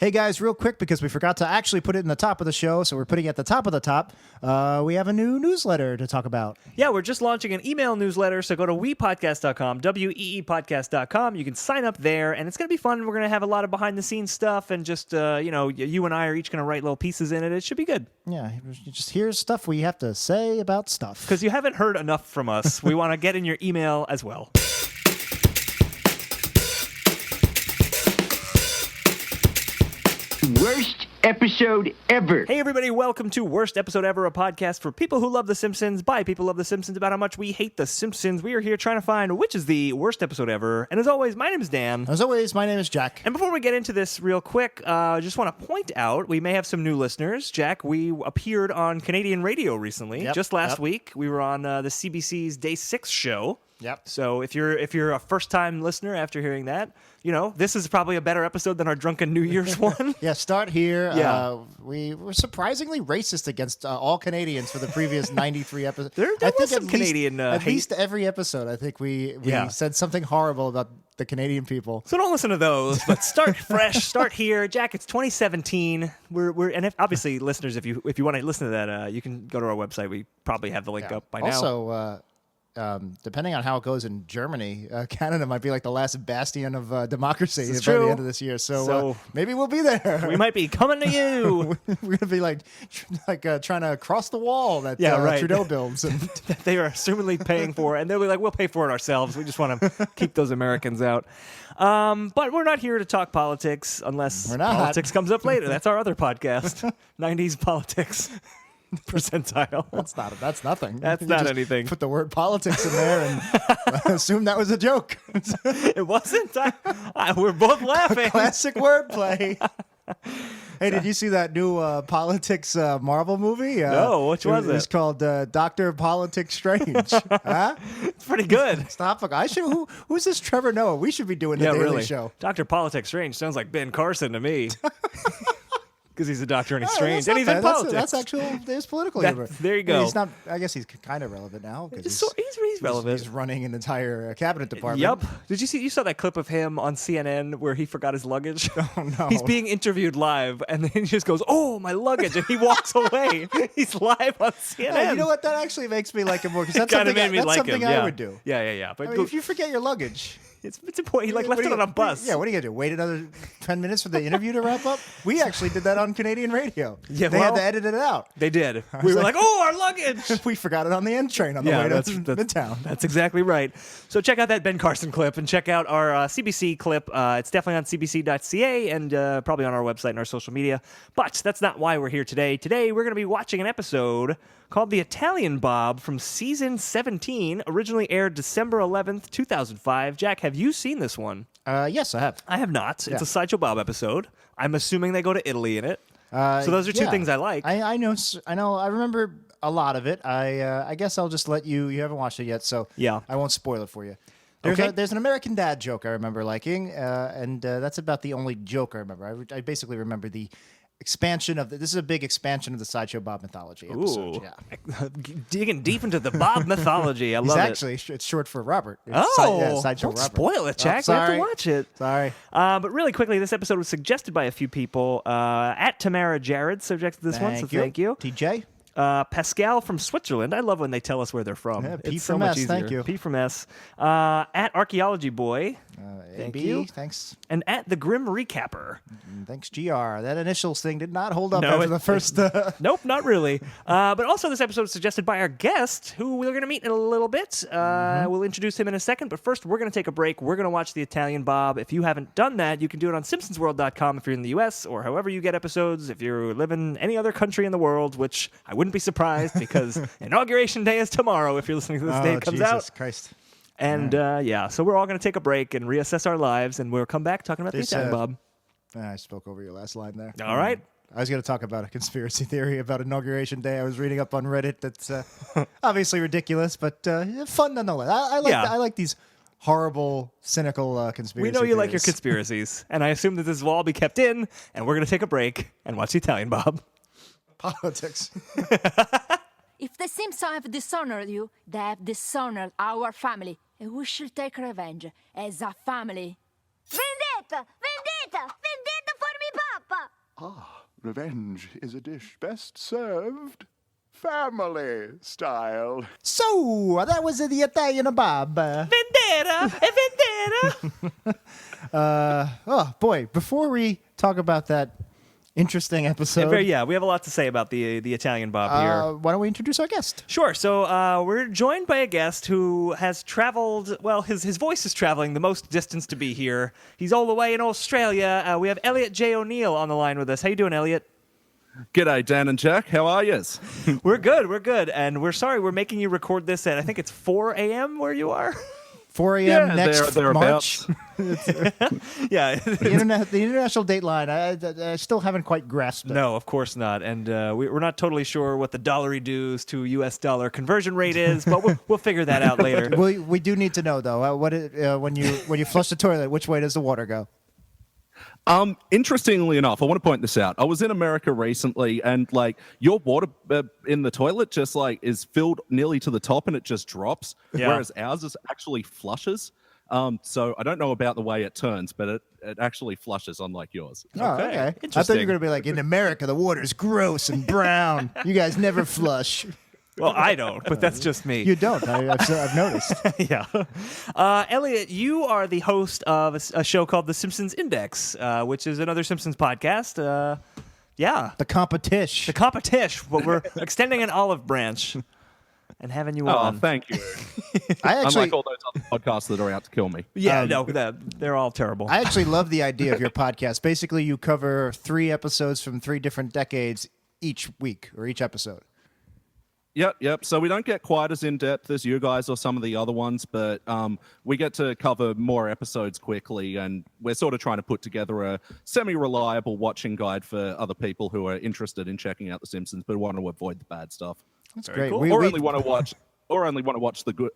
Hey guys, real quick, because we forgot to actually put it in the top of the show, so we're putting it at the top of the top. We have a new newsletter to talk about. Yeah, we're just launching an email newsletter, so go to weepodcast.com, weepodcast.com. You can sign up there, and it's going to be fun. We're going to have a lot of behind-the-scenes stuff, and just, you and I are each going to write little pieces in it. It should be good. Yeah, just here's stuff we have to say about stuff. Because you haven't heard enough from us. We want to get in your email as well. Worst episode ever. Hey everybody, welcome to Worst Episode Ever, a podcast for people who love The Simpsons, by people who love The Simpsons, about how much we hate The Simpsons. We are here trying to find which is the worst episode ever. And as always, my name is Dan. As always, my name is Jack. And before we get into this real quick, I just want to point out, we may have some new listeners. Jack, we appeared on Canadian radio recently. Just last week. We were on the CBC's Day 6 show. Yep. So if you're a first-time listener after hearing that, this is probably a better episode than our Drunken New Year's one. Yeah, start here. Yeah. We were surprisingly racist against all Canadians for the previous 93 episodes. There was some Canadian at hate. least every episode, I think we said something horrible about the Canadian people. So don't listen to those, but start fresh. Start here, Jack. It's 2017. Obviously, listeners, if you want to listen to that, you can go to our website. We probably have the link up by now. Also, depending on how it goes in Germany, Canada might be like the last bastion of democracy by the end of this year. So maybe we'll be there. We might be coming to you. We're gonna be like trying to cross the wall that Trudeau builds, and that they are assumedly paying for, and they'll be like, "We'll pay for it ourselves. We just want to keep those Americans out." But we're not here to talk politics unless politics comes up later. That's our other podcast, 90s Politics. Percentile. That's nothing. That's not anything. Put the word politics in there and assume that was a joke. It wasn't. We're both laughing. Classic wordplay. Hey, did you see that new politics Marvel movie? No, which was it? It's called Dr. Politics Strange. Huh? It's pretty good. Stop. Who's this Trevor Noah? We should be doing the Daily really. Show. Dr. Politics Strange sounds like Ben Carson to me. Because he's a doctor and he's strange, and he's in politics. That's actual. There's political humor. There you go. He's not. I guess he's kind of relevant now. He's relevant. He's running an entire cabinet department. Yep. Did you see? You saw that clip of him on CNN where he forgot his luggage? Oh no. He's being interviewed live, and then he just goes, "Oh, my luggage," and he walks away. He's live on CNN. Hey, you know what? That actually makes me like him more, because that's something, I would do. Yeah. But if you forget your luggage. It's important. He left it on a bus. Yeah, what are you going to do? Wait another 10 minutes for the interview to wrap up? We actually did that on Canadian radio. Yeah, they had to edit it out. They did. We were like, oh, our luggage. We forgot it on the N train on the way to Midtown. That's exactly right. So check out that Ben Carson clip and check out our CBC clip. It's definitely on cbc.ca and probably on our website and our social media. But that's not why we're here today. Today, we're going to be watching an episode called The Italian Bob from Season 17, originally aired December 11th, 2005. Jack, have you seen this one? Yes, I have. I have not. Yeah. It's a Sideshow Bob episode. I'm assuming they go to Italy in it. So those are two things I like. I know. I remember a lot of it. I guess I'll just let you. You haven't watched it yet, so I won't spoil it for you. There's an American Dad joke I remember liking, and that's about the only joke I remember. I basically remember the expansion of this is a big expansion of the Sideshow Bob mythology episode. Ooh. Yeah. Digging deep into the Bob mythology. I love it. It's short for Robert. don't Sideshow Robert. Spoil it, Jack. We have to watch it. Sorry. But really quickly, this episode was suggested by a few people. At Tamara Jared subjected this one, so thank you. TJ. Pascal from Switzerland. I love when they tell us where they're from. Yeah, P from so much S, easier. thank you. P from S. At Archaeology Boy. Thank you. Thanks. And at The Grim Recapper. Thanks, GR. That initials thing did not hold up after the first... Nope, not really. But also this episode was suggested by our guest, who we're going to meet in a little bit. We'll introduce him in a second. But first, we're going to take a break. We're going to watch The Italian Bob. If you haven't done that, you can do it on SimpsonsWorld.com if you're in the U.S. or however you get episodes. If you live in any other country in the world, which I wouldn't be surprised because Inauguration Day is tomorrow if you're listening to this day it comes out. Jesus Christ. And so we're all going to take a break and reassess our lives, and we'll come back talking about The Italian Bob. I spoke over your last line there. All right. I was going to talk about a conspiracy theory about Inauguration Day. I was reading up on Reddit that's obviously ridiculous, but fun nonetheless. I like these horrible, cynical conspiracy We know you theories. like your conspiracies, and I assume that this will all be kept in, and we're going to take a break and watch The Italian Bob. Politics. If the Simpsons have dishonored you, they have dishonored our family, and we shall take revenge as a family. Vendetta! Vendetta! Vendetta for me, Papa! Revenge is a dish best served family style. So, that was the Italian Bob. Vendetta! Vendetta! Oh, boy. Before we talk about that interesting episode... Yeah, we have a lot to say about the Italian Bob here. Why don't we introduce our guest? Sure. So we're joined by a guest who has traveled, well, his voice is traveling the most distance to be here. He's all the way in Australia. We have Elliot Jay O'Neill on the line with us. How you doing, Elliot? G'day, Dan and Jack. How are yous? We're good. And we're sorry we're making you record this at, I think it's 4 a.m. where you are? 4 a.m. next March. Yeah. The international dateline. I still haven't quite grasped it. No, of course not. And we're not totally sure what the dollar reduce to U.S. dollar conversion rate is, but we'll figure that out later. We do need to know, though, when you flush the toilet, which way does the water go? Interestingly enough, I want to point this out. I was in America recently, and your water in the toilet just is filled nearly to the top, and it just drops. Yeah. Whereas ours is actually flushes. So I don't know about the way it turns, but it actually flushes, unlike yours. Oh, okay. I thought you were going to be like, in America, the water's gross and brown. You guys never flush. Well, I don't, but that's just me. You don't. I've noticed. Yeah. Elliot, you are the host of a show called The Simpsons Index, which is another Simpsons podcast. Yeah. The competition. The competition. Well, we're extending an olive branch and having you on. Oh, thank you. Unlike all those other podcasts that are out to kill me. Yeah, they're all terrible. I actually love the idea of your podcast. Basically, you cover 3 episodes from 3 different decades each week or each episode. Yep. So we don't get quite as in-depth as you guys or some of the other ones, but we get to cover more episodes quickly, and we're sort of trying to put together a semi-reliable watching guide for other people who are interested in checking out The Simpsons but want to avoid the bad stuff. That's great. Cool. Or only want to watch the good.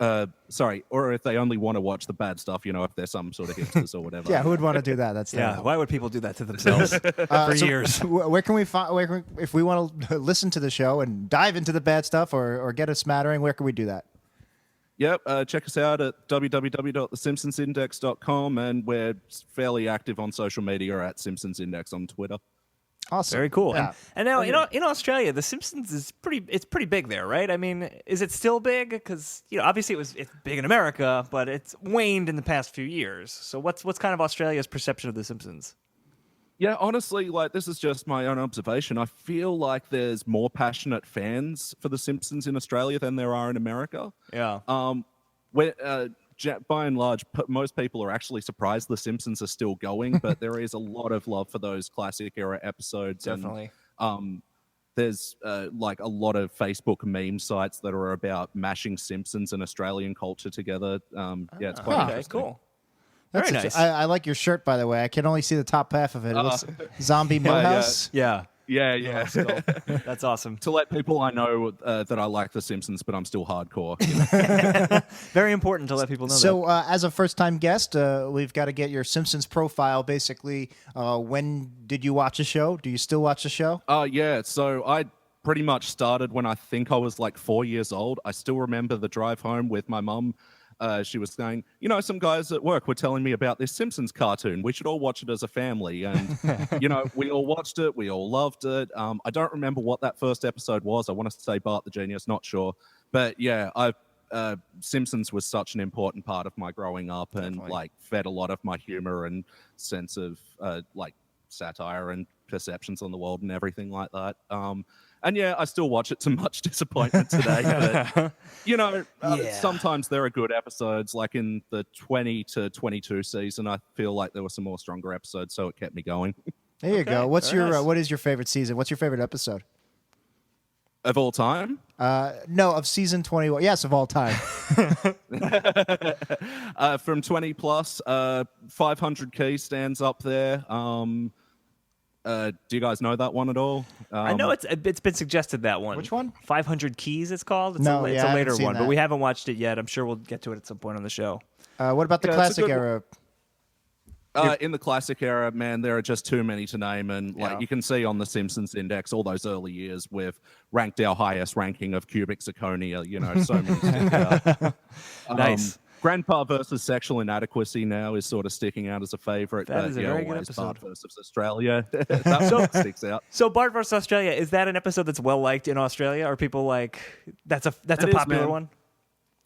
Or if they only want to watch the bad stuff, if they're some sort of hipsters or whatever. Yeah, who would want to do that? That's why would people do that to themselves for years? Where can we find? If we want to listen to the show and dive into the bad stuff or get a smattering, where can we do that? Yep, check us out at www.thesimpsonsindex.com, and we're fairly active on social media at Simpsons Index on Twitter. Awesome. Very cool. Yeah. And now, in Australia, The Simpsons is pretty big there, right? I mean, is it still big? Because obviously it's big in America, but it's waned in the past few years. So what's kind of Australia's perception of The Simpsons? Yeah, honestly, this is just my own observation. I feel like there's more passionate fans for The Simpsons in Australia than there are in America. Yeah. By and large, most people are actually surprised The Simpsons are still going, but there is a lot of love for those classic era episodes. Definitely. And, there's a lot of Facebook meme sites that are about mashing Simpsons and Australian culture together. It's quite interesting. Cool. That's Very nice. I like your shirt, by the way. I can only see the top half of it. It looks Zombie Millhouse. Yeah. Yeah. That's awesome. To let people I know that I like The Simpsons, but I'm still hardcore. Very important to let people know that. So, as a first-time guest, we've got to get your Simpsons profile, basically. When did you watch the show? Do you still watch the show? Yeah. So I pretty much started when I think I was 4 years old. I still remember the drive home with my mum. She was saying, some guys at work were telling me about this Simpsons cartoon. We should all watch it as a family. And, we all watched it. We all loved it. I don't remember what that first episode was. I want to say Bart the Genius, not sure. But yeah, Simpsons was such an important part of my growing up and fed a lot of my humor and sense of satire and perceptions on the world and everything like that. And yeah, I still watch it to much disappointment today. But, sometimes there are good episodes. Like in the 20 to 22 season, I feel like there were some more stronger episodes, so it kept me going. There you go. What is your favorite season? What's your favorite episode? Of all time? No, of season 21. Yes, of all time. From 20 plus, 500 Key stands up there. Do you guys know that one at all? I know it's been suggested, that one. Which one? 500 Keys, it's called. It's a later one, that. but we haven't watched it yet. I'm sure we'll get to it at some point on the show. What about the classic era? In the classic era, man, there are just too many to name. And you can see on the Simpsons Index, all those early years, we've ranked our highest ranking of cubic zirconia, so many. Nice. Grandpa versus Sexual Inadequacy now is sort of sticking out as a favorite. That is a very good always episode. Bart versus Australia. That one sticks out. So Bart vs. Australia, is that an episode that's well liked in Australia? Are people like that's a popular one?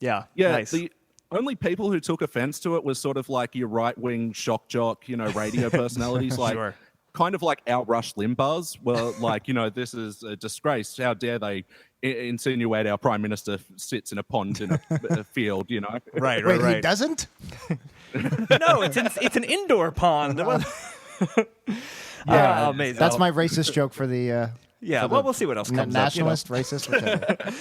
Yeah. Yeah. Nice. The only people who took offense to it was sort of like your right-wing shock jock, radio personalities, like Sure. kind of like our Rush Limbaughs. Well, like, this is a disgrace. How dare they insinuate our prime minister sits in a pond in a field, Right. Wait, Right. he doesn't? No, it's an indoor pond. Yeah, amazing. That's my racist joke for the Yeah, for well, the we'll see what else comes up. nationalist, racist, whichever.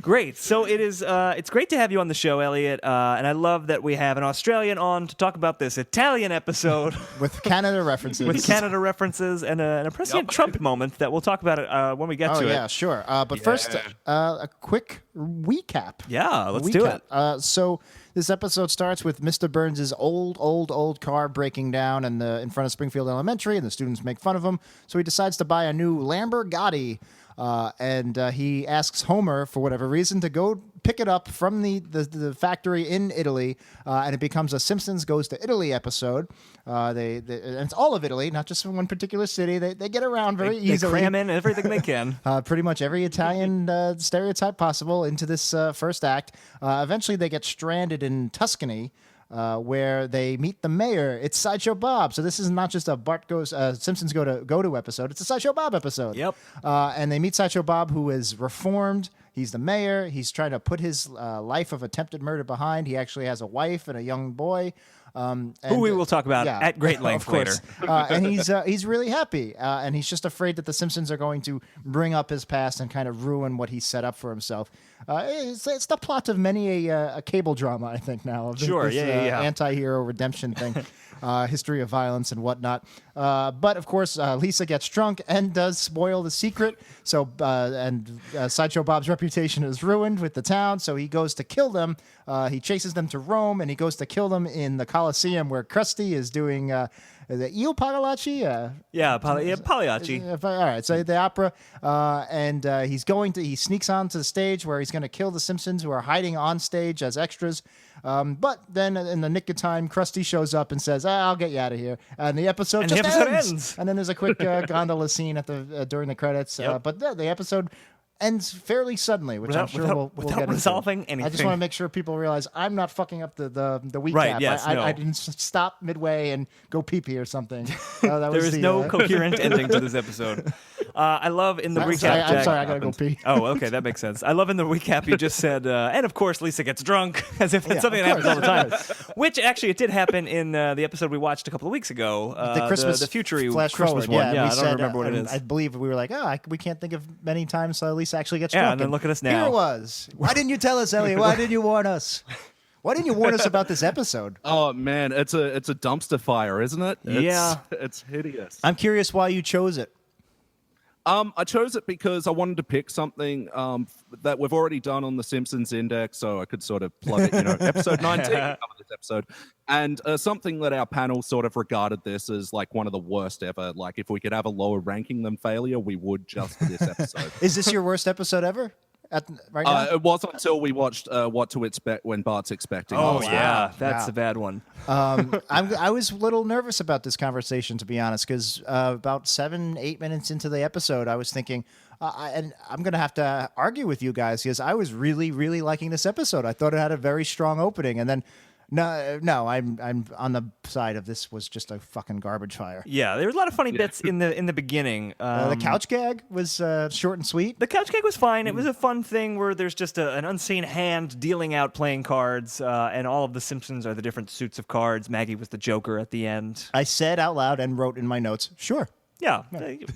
Great. So it's great to have you on the show, Elliot. And I love that we have an Australian on to talk about this Italian episode With Canada references. with Canada references and a President Trump moment that we'll talk about it when we get Oh, to yeah, it. sure. But first, a quick recap. Yeah, let's do it. So this episode starts with Mr. Burns' old car breaking down in front of Springfield Elementary, and the students make fun of him. So he decides to buy a new Lamborghini, and he asks Homer, for whatever reason, to go pick it up from the factory in Italy, and it becomes a Simpsons Goes to Italy episode. And it's all of Italy, not just from one particular city. They get around very easily. They cram in everything they can. Pretty much every Italian stereotype possible into this first act. Eventually, they get stranded in Tuscany, where they meet the mayor. It's Sideshow Bob. So this is not just a Simpsons go to episode. It's a Sideshow Bob episode. Yep. And they meet Sideshow Bob, who is reformed. He's the mayor. He's trying to put his life of attempted murder behind. He actually has a wife and a young boy. Who we will talk about at great length of course. later. And he's really happy, and he's just afraid that the Simpsons are going to bring up his past and kind of ruin what he set up for himself. It's the plot of many a cable drama, I think, now. Of Sure, this, yeah. anti-hero redemption thing, history of violence and whatnot. But of course, Lisa gets drunk and does spoil the secret. So Sideshow Bob's reputation is ruined with the town. So he goes to kill them. He chases them to Rome, and he goes to kill them in the Colosseum, where Krusty is doing the Il Pagliacci. Pagliacci. All right, so the opera, and he sneaks onto the stage where he's going to kill the Simpsons, who are hiding on stage as extras. But then in the nick of time, Krusty shows up and says, "I'll get you out of here," and the episode ends. And then there's a quick gondola scene at during the credits. Yep. But the episode ends fairly suddenly, which I'm sure we'll without get into. resolving anything. I just want to make sure people realize I'm not fucking up the recap. Right, yes, I no. didn't stop midway and go pee-pee or something. There There is no coherent ending to this episode. I love in the recap. I'm sorry, I gotta go pee. Oh, okay, that makes sense. I love in the recap you just said, and of course Lisa gets drunk, as if that's something that happens all the time. Which actually it did happen in the episode we watched a couple of weeks ago. The Christmas the future flash Christmas forward. one. Yeah, I we don't said, remember what it is. I believe we were like, we can't think of many times Lisa actually gets Yeah, drunk. and then look at us now. Here it was. Why didn't you tell us, Elliot? Why didn't you warn us? Why didn't you warn us about this episode? Oh man, it's a dumpster fire, isn't it? Yeah. It's hideous. I'm curious why you chose it. I chose it because I wanted to pick something that we've already done on the Simpsons Index, so I could sort of plug it. Episode 19, cover this episode, and something that our panel sort of regarded this as like one of the worst ever. Like, if we could have a lower ranking than failure, we would just for this episode. Is this your worst episode ever? Right now? It wasn't until we watched What to Expect When Bart's Expecting. Oh, Us. yeah, that's Wow. a bad one. I was a little nervous about this conversation, to be honest, because about 7-8 minutes into the episode, I was thinking, and I'm going to have to argue with you guys, because I was really, really liking this episode. I thought it had a very strong opening, and then no, I'm on the side of this was just a fucking garbage fire. Yeah, there was a lot of funny bits in the beginning. The couch gag was short and sweet. The couch gag was fine. It was a fun thing where there's just an unseen hand dealing out playing cards, and all of the Simpsons are the different suits of cards. Maggie was the Joker at the end. I said out loud and wrote in my notes, sure. Yeah,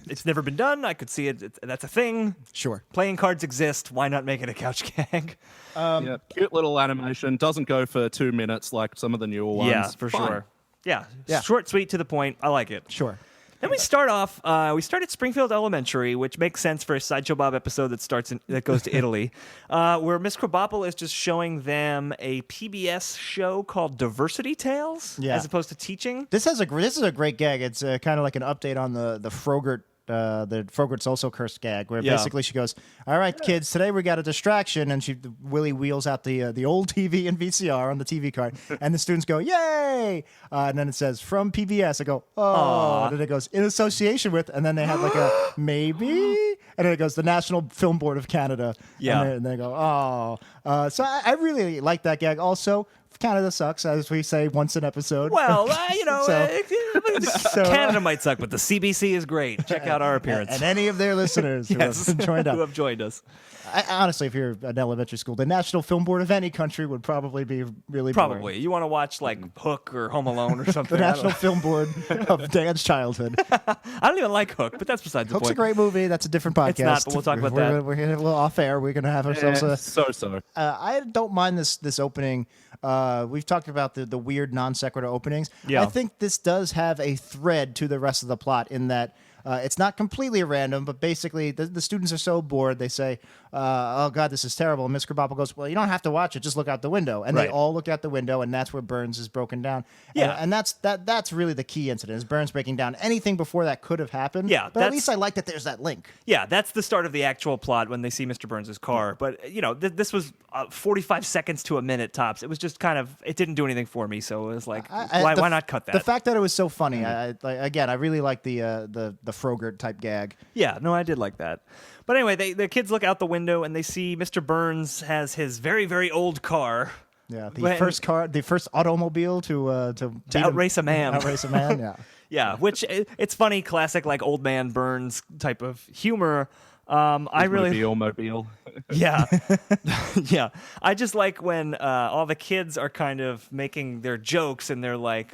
it's never been done. I could see it. That's a thing. Sure. Playing cards exist. Why not make it a couch gag? Yeah, cute little animation. Doesn't go for 2 minutes like some of the newer ones. Yeah, for Fine. sure. Yeah, Yeah. short, sweet, to the point. I like it. Sure. Then we start off. We start at Springfield Elementary, which makes sense for a Sideshow Bob episode that goes to Italy, where Miss Krabappel is just showing them a PBS show called Diversity Tales, Yeah. as opposed to teaching. This is a great gag. It's kind of like an update on the Frogurt the Frogert's also cursed gag, where basically she goes, "All right, kids, today we got a distraction," and Willie wheels out the old TV and VCR on the TV card, and the students go, "Yay!" And then it says from PBS. I go, "Oh," and then it goes in association with, and then they had like a maybe. And then it goes, the National Film Board of Canada. Yeah. And they go, oh. So I really like that gag. Also, Canada sucks, as we say once an episode. Well, Canada might suck, but the CBC is great. Check out our appearance. And any of their listeners who have joined us. Honestly, if you're an elementary school, the National Film Board of any country would probably be really Probably. boring. You want to watch like Hook or Home Alone or something. The National Film Board of Dan's childhood. I don't even like Hook, but that's besides the point. Hook's a great movie. That's a different podcast. It's not, but we'll talk about that. We're going to a little off air. We're going to have ourselves a... So. I don't mind this opening. We've talked about the weird non sequitur openings. Yeah. I think this does have a thread to the rest of the plot in that it's not completely random, but basically the students are so bored, they say, oh, God, this is terrible. And Miss Krabappel goes, well, you don't have to watch it. Just look out the window. And they all look out the window, and that's where Burns is broken down. Yeah. And that's really the key incident, is Burns breaking down. Anything before that could have happened. Yeah, But at least I like that there's that link. Yeah, that's the start of the actual plot when they see Mr. Burns' car. But, this was 45 seconds to a minute tops. It was just kind of, it didn't do anything for me. So it was like, why not cut that? The fact that it was so funny, I really like the Frogert type gag. Yeah, no, I did like that. But anyway, the kids look out the window and they see Mr. Burns has his very, very old car. Yeah, the first automobile to outrace a man. Outrace a man, yeah. Yeah, which it's funny, classic like old man Burns type of humor. Mobile. Yeah. Yeah. I just like when all the kids are kind of making their jokes and they're like,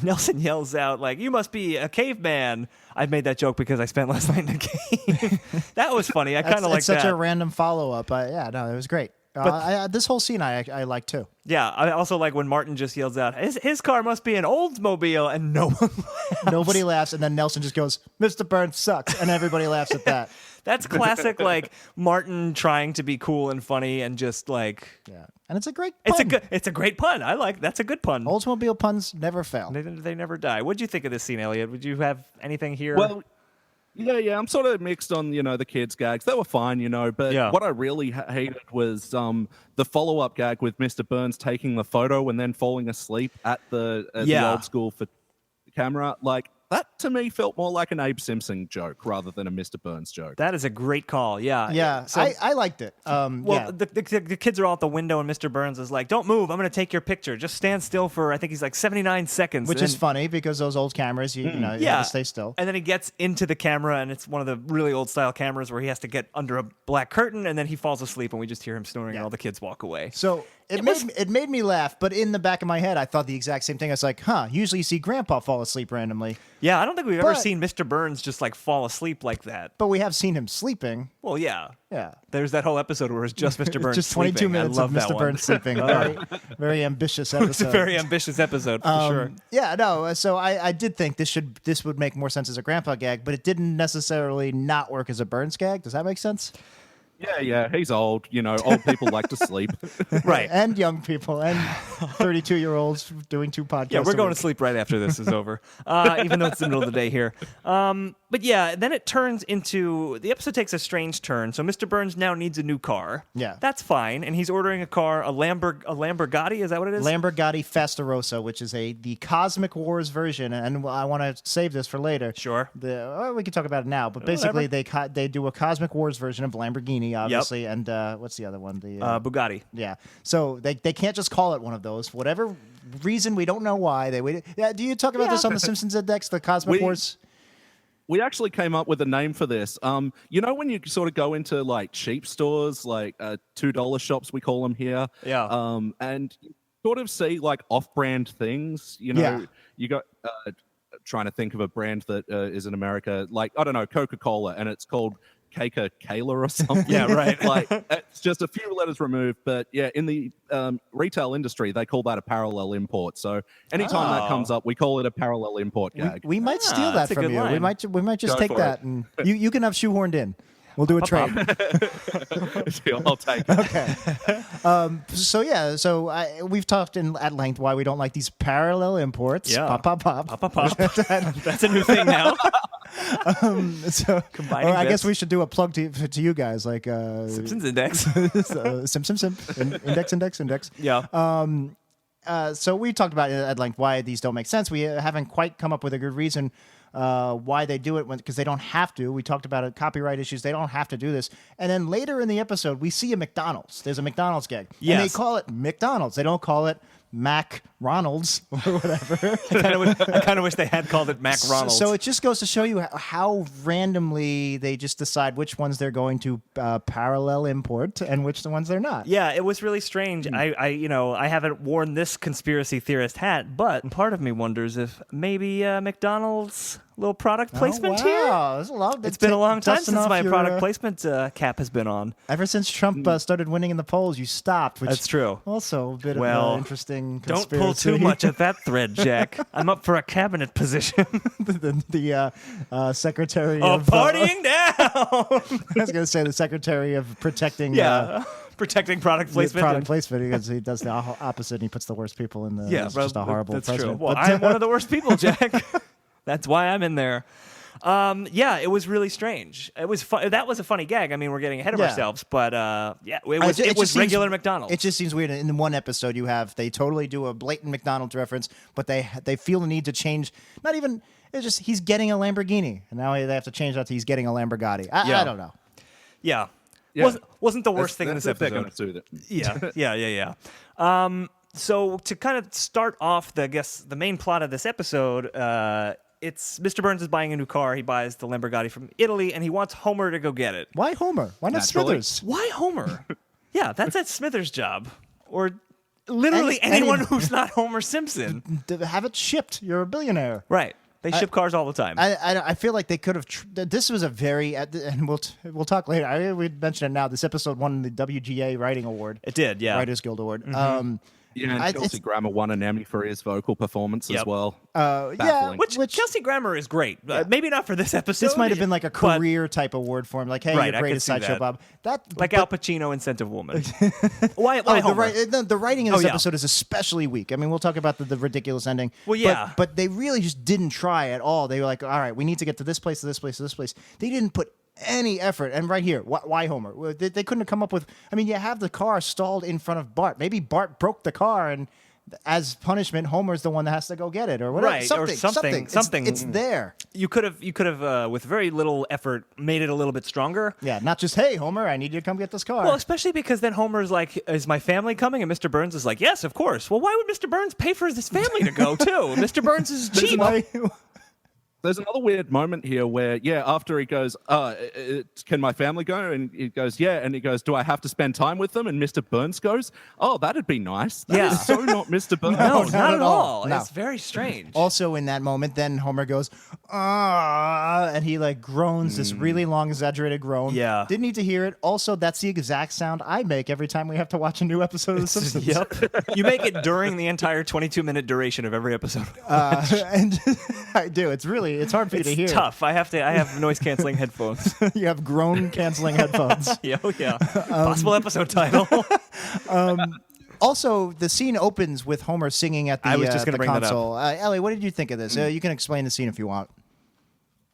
Nelson yells out, like, you must be a caveman. I made that joke because I spent last night in a cave. That was funny. I kind of like that. It's such a random follow-up. It was great. But this whole scene I like too. Yeah, I also like when Martin just yells out, his car must be an Oldsmobile, and no one laughs. Nobody laughs, and then Nelson just goes, Mr. Burns sucks, and everybody laughs at that. That's classic, like, Martin trying to be cool and funny and just, like... Yeah, and it's a great pun. It's a great pun. I like that's a good pun. Oldsmobile puns never fail. They never die. What'd you think of this scene, Elliot? Would you have anything here? Well... Yeah, I'm sort of mixed on, the kids' gags. They were fine, but what I really hated was the follow-up gag with Mr. Burns taking the photo and then falling asleep at the old school for camera. Like, that to me felt more like an Abe Simpson joke rather than a Mr. Burns joke. That is a great call, yeah. Yeah, so, I liked it. The kids are all at the window and Mr. Burns is like, don't move, I'm going to take your picture. Just stand still for, I think he's like 79 seconds. Which is funny because those old cameras, you have to stay still. And then he gets into the camera and it's one of the really old style cameras where he has to get under a black curtain and then he falls asleep and we just hear him snoring and all the kids walk away. So... It made me laugh, but in the back of my head, I thought the exact same thing. I was like, usually you see Grandpa fall asleep randomly. Yeah, I don't think we've ever seen Mr. Burns just like fall asleep like that. But we have seen him sleeping. Well, yeah. Yeah. There's that whole episode where it's just Mr. Burns just 22 sleeping. minutes of Mr. Burns sleeping. Very, very ambitious episode. It's a very ambitious episode, for sure. Yeah, no, so I did think this would make more sense as a Grandpa gag, but it didn't necessarily not work as a Burns gag. Does that make sense? Yeah, he's old. Old people like to sleep. Right. And young people and 32-year-olds doing 2 podcasts. Yeah, we're going to sleep right after this is over, even though it's the middle of the day here. But yeah, then it turns into, the episode takes a strange turn. So Mr. Burns now needs a new car. Yeah. That's fine. And he's ordering a car, a Lamborghini, is that what it is? Lamborghini Fastarossa, which is the Cosmic Wars version. And I want to save this for later. Sure. We can talk about it now. But basically, they do a Cosmic Wars version of Lamborghini, obviously. Yep. And what's the other one? The Bugatti. Yeah. So they can't just call it one of those. For whatever reason, we don't know why. Do you talk about this on the Simpsons Index, the Cosmic Wars? We actually came up with a name for this. When you sort of go into like cheap stores, like $2 shops, we call them here. Yeah. And you sort of see like off-brand things. You got trying to think of a brand that is in America, like I don't know, Coca-Cola, and it's called Coca-Cola or something. Yeah, right. Like it's just a few letters removed, but yeah, in the retail industry, they call that a parallel import. So anytime that comes up, we call it a parallel import gag. We might steal that from you. Line. We might just take that and you can have shoehorned in. We'll do a trade. I'll take it. Okay. So we've talked at length why we don't like these parallel imports. Yeah. Pop. That's a new thing now. Combining I guess bits. we should do a plug to you guys, like Simpsons Index. Index. Yeah. So we talked about it at length why these don't make sense. We haven't quite come up with a good reason why they do it because they don't have to. We talked about it, copyright issues. They don't have to do this. And then later in the episode, we see a McDonald's. There's a McDonald's gag. Yes. And they call it McDonald's. They don't call it Mac Ronald's or whatever. I kind of wish they had called it Mac Ronald's. So it just goes to show you how randomly they just decide which ones they're going to parallel import and which the ones they're not. Yeah, it was really strange. I haven't worn this conspiracy theorist hat, but part of me wonders if maybe McDonald's little product placement here. It's been a long time since my product placement cap has been on. Ever since Trump started winning in the polls, you stopped. Which That's true. Also a bit of an interesting Don't conspiracy. pull too much at that thread, Jack. I'm up for a cabinet position. the secretary Oh, of partying down. I was going to say the secretary of protecting. Protecting product placement. Product placement, because he does the opposite. And he puts the worst people in the. Yeah, it's just a horrible that's president. true. Well, But, I'm one of the worst people, Jack. That's why I'm in there. It was really strange. It was that was a funny gag. I mean, we're getting ahead of ourselves, but it was regular McDonald's. It just seems weird. In one episode, they totally do a blatant McDonald's reference, but they feel the need to change. Not even it's just he's getting a Lamborghini, and now they have to change that to he's getting a Lamborghini. I don't know. Yeah. Wasn't the worst thing in this episode. Yeah. So to kind of start off, the main plot of this episode, it's Mr. Burns is buying a new car. He buys the Lamborghini from Italy, and he wants Homer to go get it. Why Homer? Why not Smithers? Why Homer? Yeah, that's at Smithers' job. Or literally anyone who's not Homer Simpson. Have it shipped. You're a billionaire. Right. They ship cars all the time. I feel like they could have. This was a very, and we'll talk later. We mentioned it now. This episode won the WGA Writing Award. It did, yeah. Writers Guild Award. Mm-hmm. And Kelsey Grammer won an Emmy for his vocal performance as well. Which Kelsey Grammer is great. Maybe not for this episode. This might have been like a career type award for him. Like, hey, you're great at Sideshow Bob. Like Al Pacino, Incentive Woman. Why the writing in this episode is especially weak. I mean, we'll talk about the ridiculous ending. Well, yeah. But they really just didn't try at all. They were like, all right, we need to get to this place, to this place, to this place. They didn't put any effort. And right here, why Homer? They couldn't have come up with. I mean, you have the car stalled in front of Bart. Maybe Bart broke the car, and as punishment, Homer's the one that has to go get it, or whatever. Right, something. It's there. You could have, with very little effort, made it a little bit stronger. Yeah, not just, hey, Homer, I need you to come get this car. Well, especially because then Homer's like, is my family coming? And Mr. Burns is like, yes, of course. Well, why would Mr. Burns pay for his family to go, too? Mr. Burns is cheap. There's another weird moment here where, after he goes, can my family go? And he goes, yeah. And he goes, do I have to spend time with them? And Mr. Burns goes, oh, that'd be nice. That is so not Mr. Burns. No, not at all. No. It's very strange. Also, in that moment, then Homer goes, and he like groans this really long, exaggerated groan. Yeah. Didn't need to hear it. Also, that's the exact sound I make every time we have to watch a new episode of The Simpsons. Yep. You make it during the entire 22-minute duration of every episode. And I do. It's hard for you to hear. It's tough. I have noise-canceling headphones. You have groan-canceling headphones. Yeah. Possible episode title. Also, the scene opens with Homer singing at the I was just gonna bring console. That up. Ellie, what did you think of this? You can explain the scene if you want.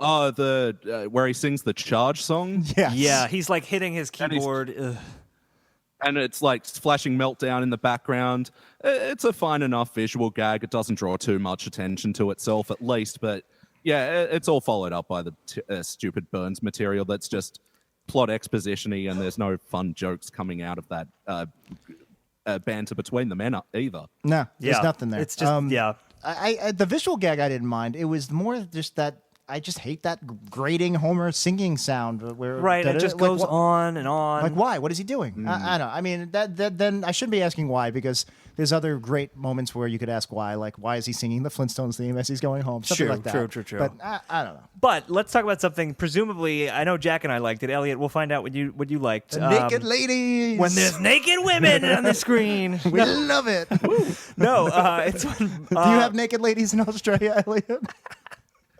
Where he sings the Charge song? Yes. Yeah, he's like hitting his keyboard. And it's like flashing Meltdown in the background. It's a fine enough visual gag. It doesn't draw too much attention to itself, at least. But yeah, it's all followed up by the stupid Burns material that's just plot exposition-y, and there's no fun jokes coming out of that banter between the men either. No, there's nothing there. It's just, I the visual gag I didn't mind. It was more just that I just hate that grating Homer singing sound. It just goes on and on. Like, why? What is he doing? I don't know. I mean, then I shouldn't be asking why, because there's other great moments where you could ask why. Like, why is he singing the Flintstones theme as he's going home? Something like that. True. But I don't know. But let's talk about something. Presumably, I know Jack and I liked it. Elliot, we'll find out what you liked. Naked ladies. When there's naked women on the screen. We love it. No, it's when... Do you have naked ladies in Australia, Elliot?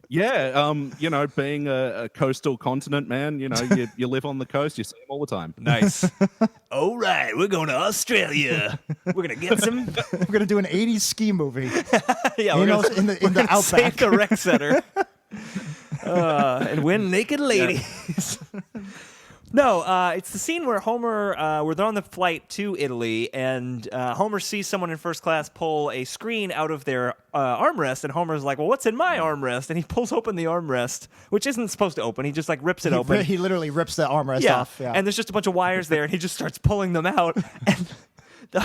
Yeah, being a coastal continent, man, you live on the coast, you see them all the time. Nice. All right, we're going to Australia. We're going to get some... We're going to do an 80s ski movie. Yeah, we're in the Outback. Save the rec center. and win naked ladies. No, it's the scene where where they're on the flight to Italy, and Homer sees someone in first class pull a screen out of their armrest, and Homer's like, well, what's in my armrest? And he pulls open the armrest, which isn't supposed to open. He just rips it open. He literally rips the armrest off. Yeah. And there's just a bunch of wires there, and he just starts pulling them out, and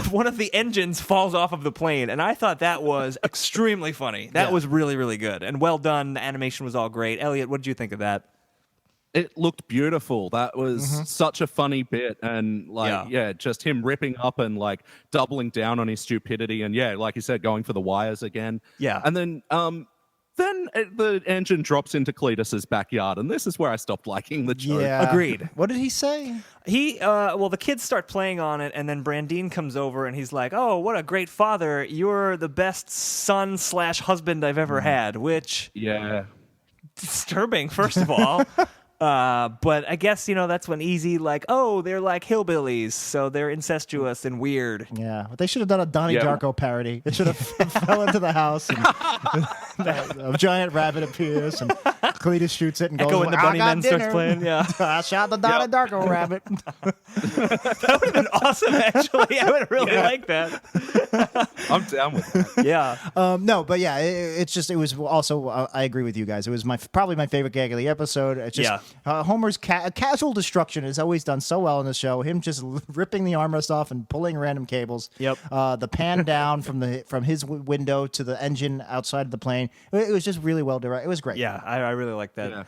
one of the engines falls off of the plane, and I thought that was extremely funny. That was really, really good, and well done. The animation was all great. Elliot, what did you think of that? It looked beautiful. That was such a funny bit. And just him ripping up and doubling down on his stupidity. And like you said, going for the wires again. Yeah. And then the engine drops into Cletus's backyard. And this is where I stopped liking the joke. Yeah. Agreed. What did he say? The kids start playing on it, and then Brandine comes over, and he's like, oh, what a great father. You're the best son/husband I've ever had, which... Yeah. Disturbing, first of all. But I guess, that's when they're like hillbillies, so they're incestuous and weird. Yeah, they should have done a Donnie Darko parody. It should have fell into the house, and a giant rabbit appears, and Cletus shoots it and goes, when the Bunny Men starts playing. Yeah, I shot the Donnie Darko rabbit. That would have been awesome, actually. I would really like that. I'm down with that. Yeah. No, but yeah, it was also, I agree with you guys. It was probably my favorite gag of the episode. It's just Homer's casual destruction is always done so well in the show. Him just ripping the armrest off and pulling random cables. Yep. The pan down from his window to the engine outside of the plane. It was just really well directed. It was great. Yeah, I really like that. Yeah.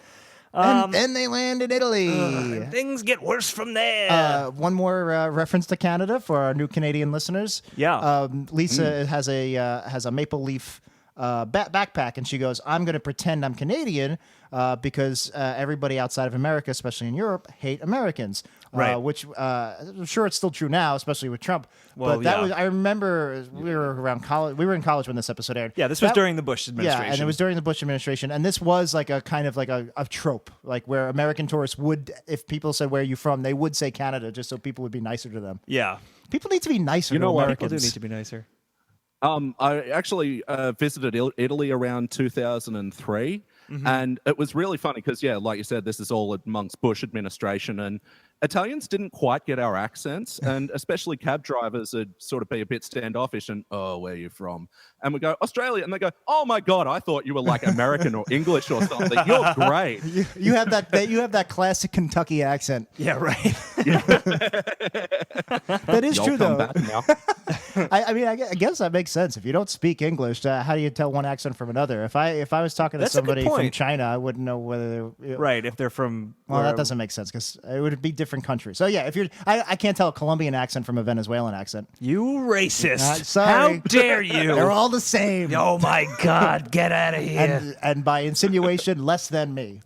And then they land in Italy. Things get worse from there. One more reference to Canada for our new Canadian listeners. Yeah. Lisa has a maple leaf backpack, and she goes, I'm going to pretend I'm Canadian because everybody outside of America, especially in Europe, hate Americans. Right. Which I'm sure it's still true now, especially with Trump. Well, but that was, I remember we were around college. We were in college when this episode aired. Yeah, this was during the Bush administration. Yeah, and it was during the Bush administration. And this was like a kind of like a trope, like where American tourists would, if people said, where are you from, they would say Canada just so people would be nicer to them. Yeah. People need to be nicer to Americans. People do need to be nicer. I actually visited Italy around 2003, and it was really funny because, like you said, this is all amongst Bush administration, and Italians didn't quite get our accents, and especially cab drivers would sort of be a bit standoffish and, oh, where are you from? And we go, Australia, and they go, oh my God, I thought you were like American or English or something. You're great. You have that classic Kentucky accent. Yeah, right. That is true, though. Back now. I guess that makes sense. If you don't speak English, how do you tell one accent from another? If I was talking to somebody from China, I wouldn't know whether right, if they're from. Well, that doesn't make sense because it would be different countries. So yeah, if you're, I can't tell a Colombian accent from a Venezuelan accent. You racist! Sorry. How dare you? They're all the same. Oh my God! Get out of here! And by insinuation, less than me.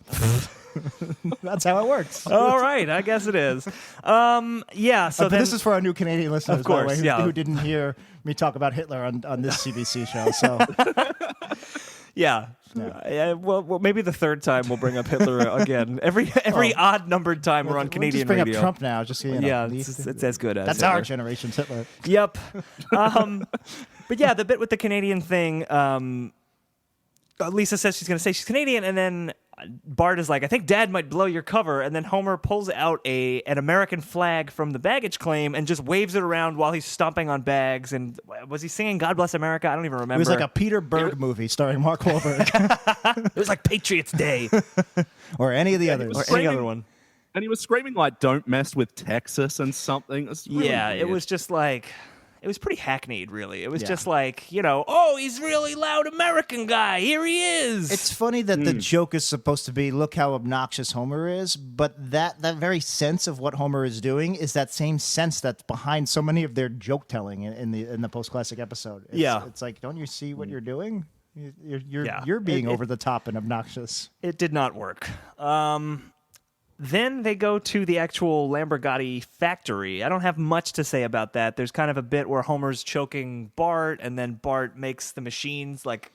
That's how it works. All right, I guess it is. Yeah. So this is for our new Canadian listeners, of course, by the way, who didn't hear me talk about Hitler on this CBC show. So. Yeah. Well, maybe the third time we'll bring up Hitler again. Every odd numbered time we're on Canadian radio. Just bring up Trump now. Just it's as good as that's Hitler. Our generation's Hitler. Yep. But yeah, the bit with the Canadian thing. Lisa says she's going to say she's Canadian, and then Bart is like, I think Dad might blow your cover, and then Homer pulls out an American flag from the baggage claim and just waves it around while he's stomping on bags. And was he singing God Bless America? I don't even remember. It was like a Peter Berg movie starring Mark Wahlberg. It was like Patriots Day. Or any of the others. Or any other one. And he was screaming like, don't mess with Texas and something. Really weird. It was just like... It was pretty hackneyed, really. It was just like, he's really loud American guy. Here he is. It's funny that the joke is supposed to be, look how obnoxious Homer is, but that very sense of what Homer is doing is that same sense that's behind so many of their joke telling in the post-classic episode. It's like, don't you see what you're doing? You're being over the top and obnoxious. It did not work. Then they go to the actual Lamborghini factory. I don't have much to say about that. There's kind of a bit where Homer's choking Bart, and then Bart makes the machines like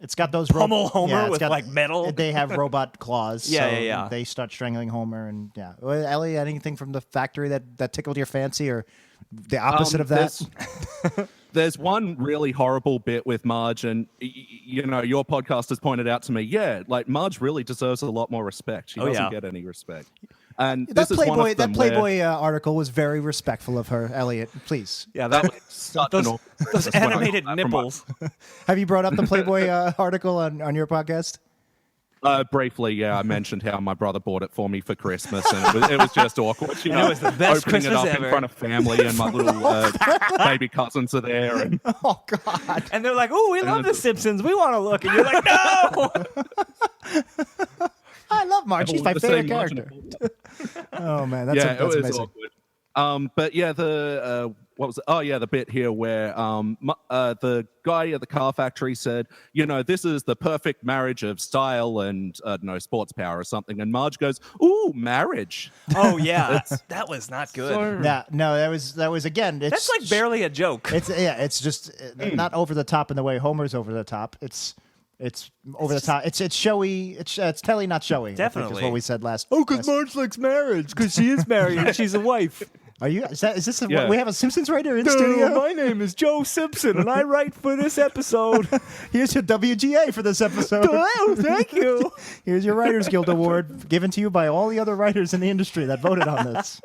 it's got those pummel Homer with like metal. They have robot claws. Yeah. They start strangling Homer, and Ellie, anything from the factory that tickled your fancy, or the opposite of that? There's one really horrible bit with Marge, and your podcast has pointed out to me, like Marge really deserves a lot more respect. She doesn't get any respect. And that this is one of them Playboy article was very respectful of her, Elliot. Please. Yeah, those animated nipples. Have you brought up the Playboy article on your podcast? Briefly, yeah. I mentioned how my brother bought it for me for Christmas, and it was just awkward. It was the best opening Christmas it up ever. in front of family, and my little baby cousins are there. And, oh, God. And they're like, "Oh, we love The Simpsons. We want to look." And you're like, "No." I love Marge. She's my favorite character. Oh, man. That's amazing. Awkward. But yeah, what was it? Oh yeah, the bit here where the guy at the car factory said, this is the perfect marriage of style and sports power or something, and Marge goes, "Ooh, marriage." Oh yeah, that was not good. That was again. That's like barely a joke. It's just not over the top in the way Homer's over the top. It's over the top. It's showy. It's telly, not showy. Definitely, is what we said last. Oh, because Marge likes marriage because she is married and she's a wife. Are you? Is this? We have a Simpsons writer in studio. My name is Joe Simpson, and I write for this episode. Here's your WGA for this episode. Oh, thank you. Here's your Writers Guild Award, given to you by all the other writers in the industry that voted on this.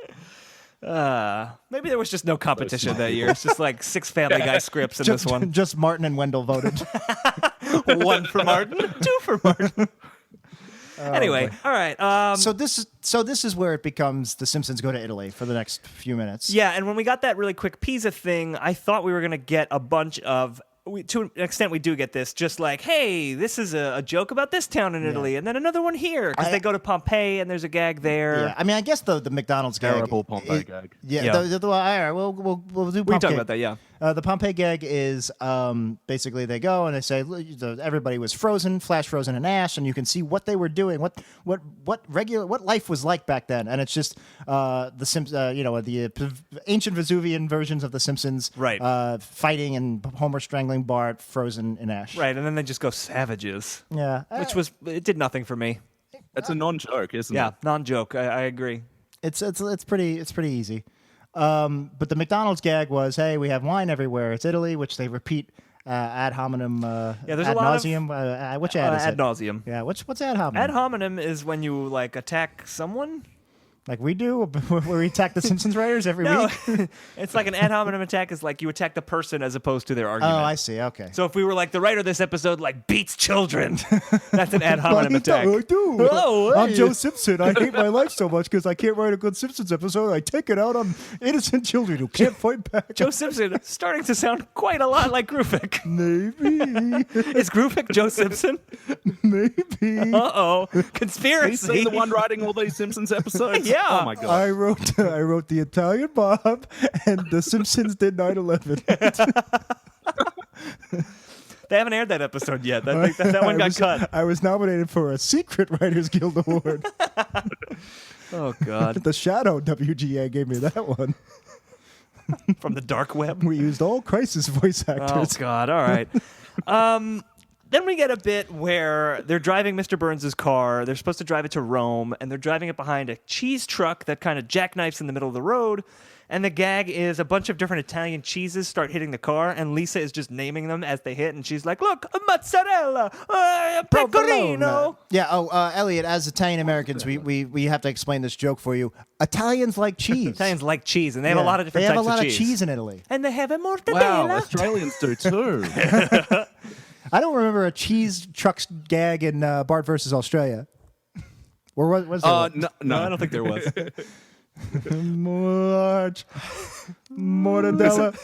Maybe there was just no competition that year. It's just like 6 Family Guy scripts in this one. Just Martin and Wendell voted. 1 for Martin, 2 for Martin. Anyway, all right. So this is where it becomes The Simpsons go to Italy for the next few minutes. Yeah, and when we got that really quick Pisa thing, I thought we were going to get a bunch of... to an extent, we do get this. Just like, hey, this is a joke about this town in Italy, and then another one here. Because they go to Pompeii, and there's a gag there. Yeah, I mean, I guess the McDonald's gag... Terrible Pompeii gag. Yeah. All right, we'll do Pompeii. We can talk about that, yeah. The Pompeii gag is basically they go and they say everybody was frozen, flash frozen in ash, and you can see what they were doing, what life was like back then, and it's just the ancient Vesuvian versions of the Simpsons, right? Fighting and Homer strangling Bart, frozen in ash, right? And then they just go savages, yeah, it did nothing for me. It's a non-joke, isn't it? Yeah, non-joke. I agree. It's pretty easy. But the McDonald's gag was, hey, we have wine everywhere. It's Italy, which they repeat ad hominem. There's ad a lot nauseum. Which ad is it? Ad nauseum. Yeah. What's ad hominem? Ad hominem is when you attack someone. Like we do, where we attack the Simpsons writers every week? It's like an ad hominem attack is like you attack the person as opposed to their argument. Oh, I see. Okay. So if we were like the writer of this episode beats children, that's an ad hominem attack. I do. Oh, hey. I'm Joe Simpson. I hate my life so much because I can't write a good Simpsons episode. I take it out on innocent children who can't fight back. Joe Simpson starting to sound quite a lot like Grufik. Maybe. Is Grufik Joe Simpson? Maybe. Uh-oh. Conspiracy. He's the one writing all these Simpsons episodes? Yeah. Oh, my God. I wrote the Italian Bob, and the Simpsons did 9/11. They haven't aired that episode yet. I think that one got cut. I was nominated for a secret Writers Guild Award. Oh, God. The Shadow WGA gave me that one. From the dark web? We used all Crisis voice actors. Oh, God. All right. Then we get a bit where they're driving Mr. Burns' car. They're supposed to drive it to Rome, and they're driving it behind a cheese truck that kind of jackknifes in the middle of the road. And the gag is a bunch of different Italian cheeses start hitting the car, and Lisa is just naming them as they hit, and she's like, look, mozzarella, pecorino. Yeah, Elliot, as Italian Americans, we have to explain this joke for you. Italians like cheese. Italians like cheese, and they have a lot of different types of cheese. They have a lot of cheese in Italy. And they have a mortadella. Wow, Australians do too. I don't remember a cheese trucks gag in Bart versus Australia. Or was there? No, I don't think there was. Mortadella.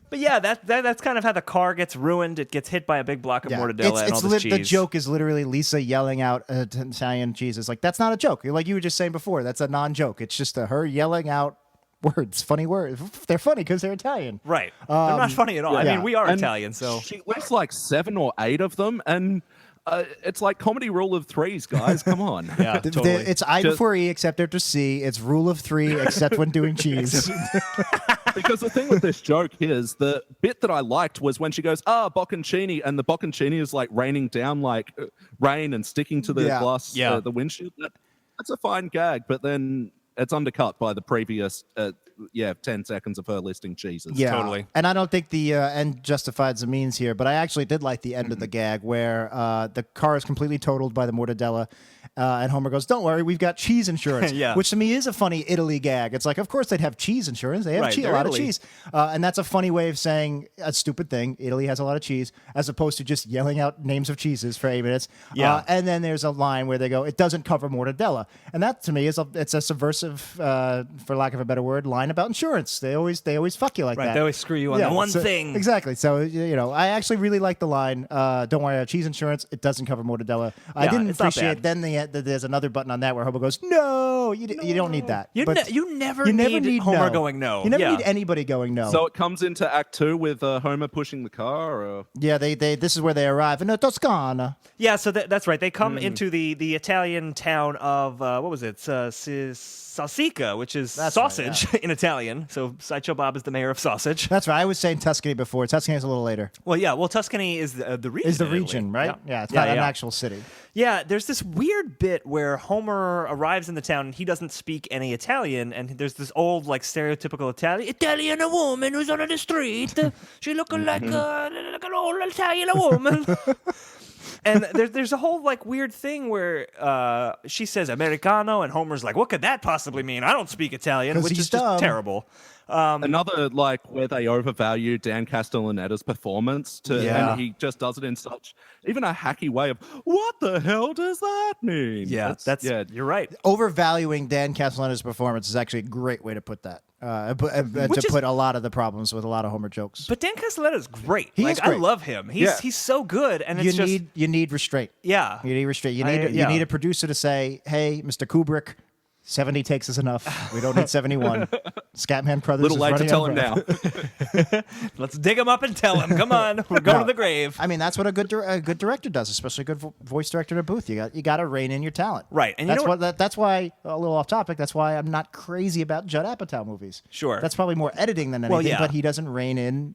But yeah, that's kind of how the car gets ruined. It gets hit by a big block of mortadella and all this cheese. The joke is literally Lisa yelling out Italian cheeses. Like, that's not a joke. Like you were just saying before, that's a non-joke. It's just her yelling out words, funny words. They're funny because they're Italian. Right. They're not funny at all. I mean, we are Italian, so. She lists like 7 or 8 of them, and it's like comedy rule of threes, guys. Come on. Yeah, totally. It's I before E except after C. It's rule of 3 except when doing cheese. Because the thing with this joke is, the bit that I liked was when she goes, bocconcini, and the bocconcini is like raining down like rain and sticking to the glass, the windshield. That's a fine gag, but then it's undercut by the previous 10 seconds of her listing cheeses. Yeah, Totally. And I don't think the end justifies the means here, but I actually did like the end of the gag where the car is completely totaled by the mortadella, and Homer goes, "Don't worry, we've got cheese insurance." Yeah. Which to me is a funny Italy gag. It's like, of course they'd have cheese insurance. They have Right, a they're lot of Italy. cheese, and that's a funny way of saying a stupid thing. Italy has a lot of cheese, as opposed to just yelling out names of cheeses for 8 minutes. Yeah. And then there's a line where they go, "It doesn't cover mortadella," and that to me is it's a subversive, for lack of a better word, line about insurance. They always fuck you like Right, that. they always screw you on the one thing. Exactly. So, I actually really like the line, "Don't worry, I have cheese insurance. It doesn't cover mortadella." I didn't it's not appreciate bad. then there's another button on that where Homer goes, "No, you don't need that." You But never you never need Homer going no. You never Yeah. need anybody going no. So it comes into Act 2 with Homer pushing the car? Or... yeah, this is where they arrive in Toscana. Yeah, so that's right. They come into the Italian town of, what was it? Salsica, which is That's right, sausage in Italian. So Sideshow Bob is the mayor of sausage. That's right. I was saying Tuscany before. Tuscany's a little later. Well, yeah. Well, Tuscany is the region. Is the in Italy. region, right? Yeah, It's not an actual city. Yeah, there's this weird bit where Homer arrives in the town and he doesn't speak any Italian, and there's this old, like, stereotypical Italian woman who's on the street. She looking like an old Italian woman. And there's a whole like weird thing where she says Americano, and Homer's like, "What could that possibly mean? I don't speak Italian," 'Cause which he's is just dumb. terrible. Another, like, where they overvalue Dan Castellaneta's performance, Yeah. and he just does it in such, even a hacky way of, what the hell does that mean? You're right. Overvaluing Dan Castellaneta's performance is actually a great way to put that. To put a lot of the problems with a lot of Homer jokes. But Dan Castellaneta's great. He like is great. I love him. He's so good, and it's you need restraint. yeah. You need restraint. You I- need yeah. you need a producer to say, "Hey, Mr. Kubrick, 70 takes is enough. We don't need 71." Scatman Brothers. Little is late to running tell out him of now. breath. Let's dig him up and tell him. Come on, we're going to the grave. I mean, that's what a good director does, especially a good voice director in a booth. You got to rein in your talent. Right, and you that's know that's why, a little off topic. That's why I'm not crazy about Judd Apatow movies. Sure. That's probably more editing than anything. Well, yeah. But he doesn't rein in.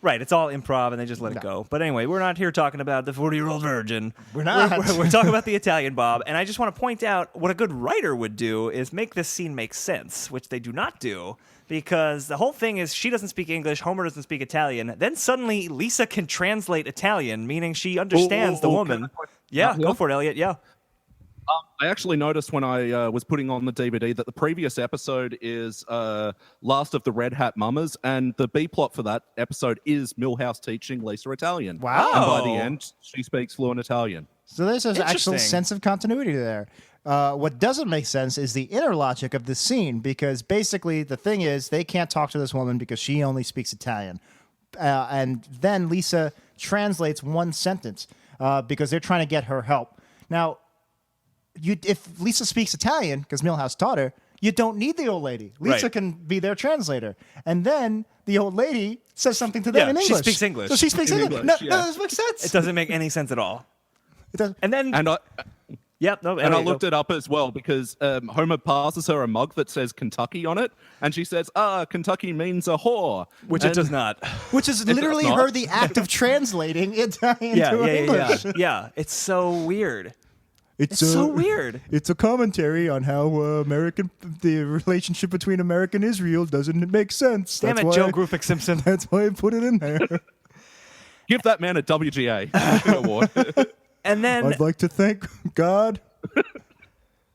Right, it's all improv, and they just let it go. But anyway, we're not here talking about the 40-year-old virgin. We're not. We're talking about the Italian Bob, and I just want to point out what a good writer would do is make this scene make sense, which they do not do, because the whole thing is she doesn't speak English, Homer doesn't speak Italian. Then suddenly Lisa can translate Italian, meaning she understands the woman. Yeah, go for it, Elliot. Yeah. I actually noticed when I was putting on the DVD that the previous episode is Last of the Red Hat Mamas, and the B plot for that episode is Milhouse teaching Lisa Italian. Wow. And by the end, she speaks fluent Italian. So there's an actual Interesting. sense of continuity there. What doesn't make sense is the inner logic of the scene, because basically the thing is they can't talk to this woman because she only speaks Italian. And then Lisa translates one sentence because they're trying to get her help. Now, if Lisa speaks Italian, because Milhouse taught her, you don't need the old lady. Lisa Right. can be their translator. And then the old lady says something to them Yeah, in she English. speaks English. So she speaks In English. English, No, yeah. that doesn't make sense. It doesn't make any sense at all. It doesn't. And then, And I yep, no, and I looked it up as well because Homer passes her a mug that says Kentucky on it, and she says, Kentucky means a whore. which And- it does not. Which is does literally not. her the act of translating Italian to English. Yeah, it's so weird. It's so weird. It's a commentary on how the relationship between America and Israel doesn't make sense. Damn it, Joe Grufik Simpson. That's why I put it in there. Give that man a WGA award. And then I'd like to thank God.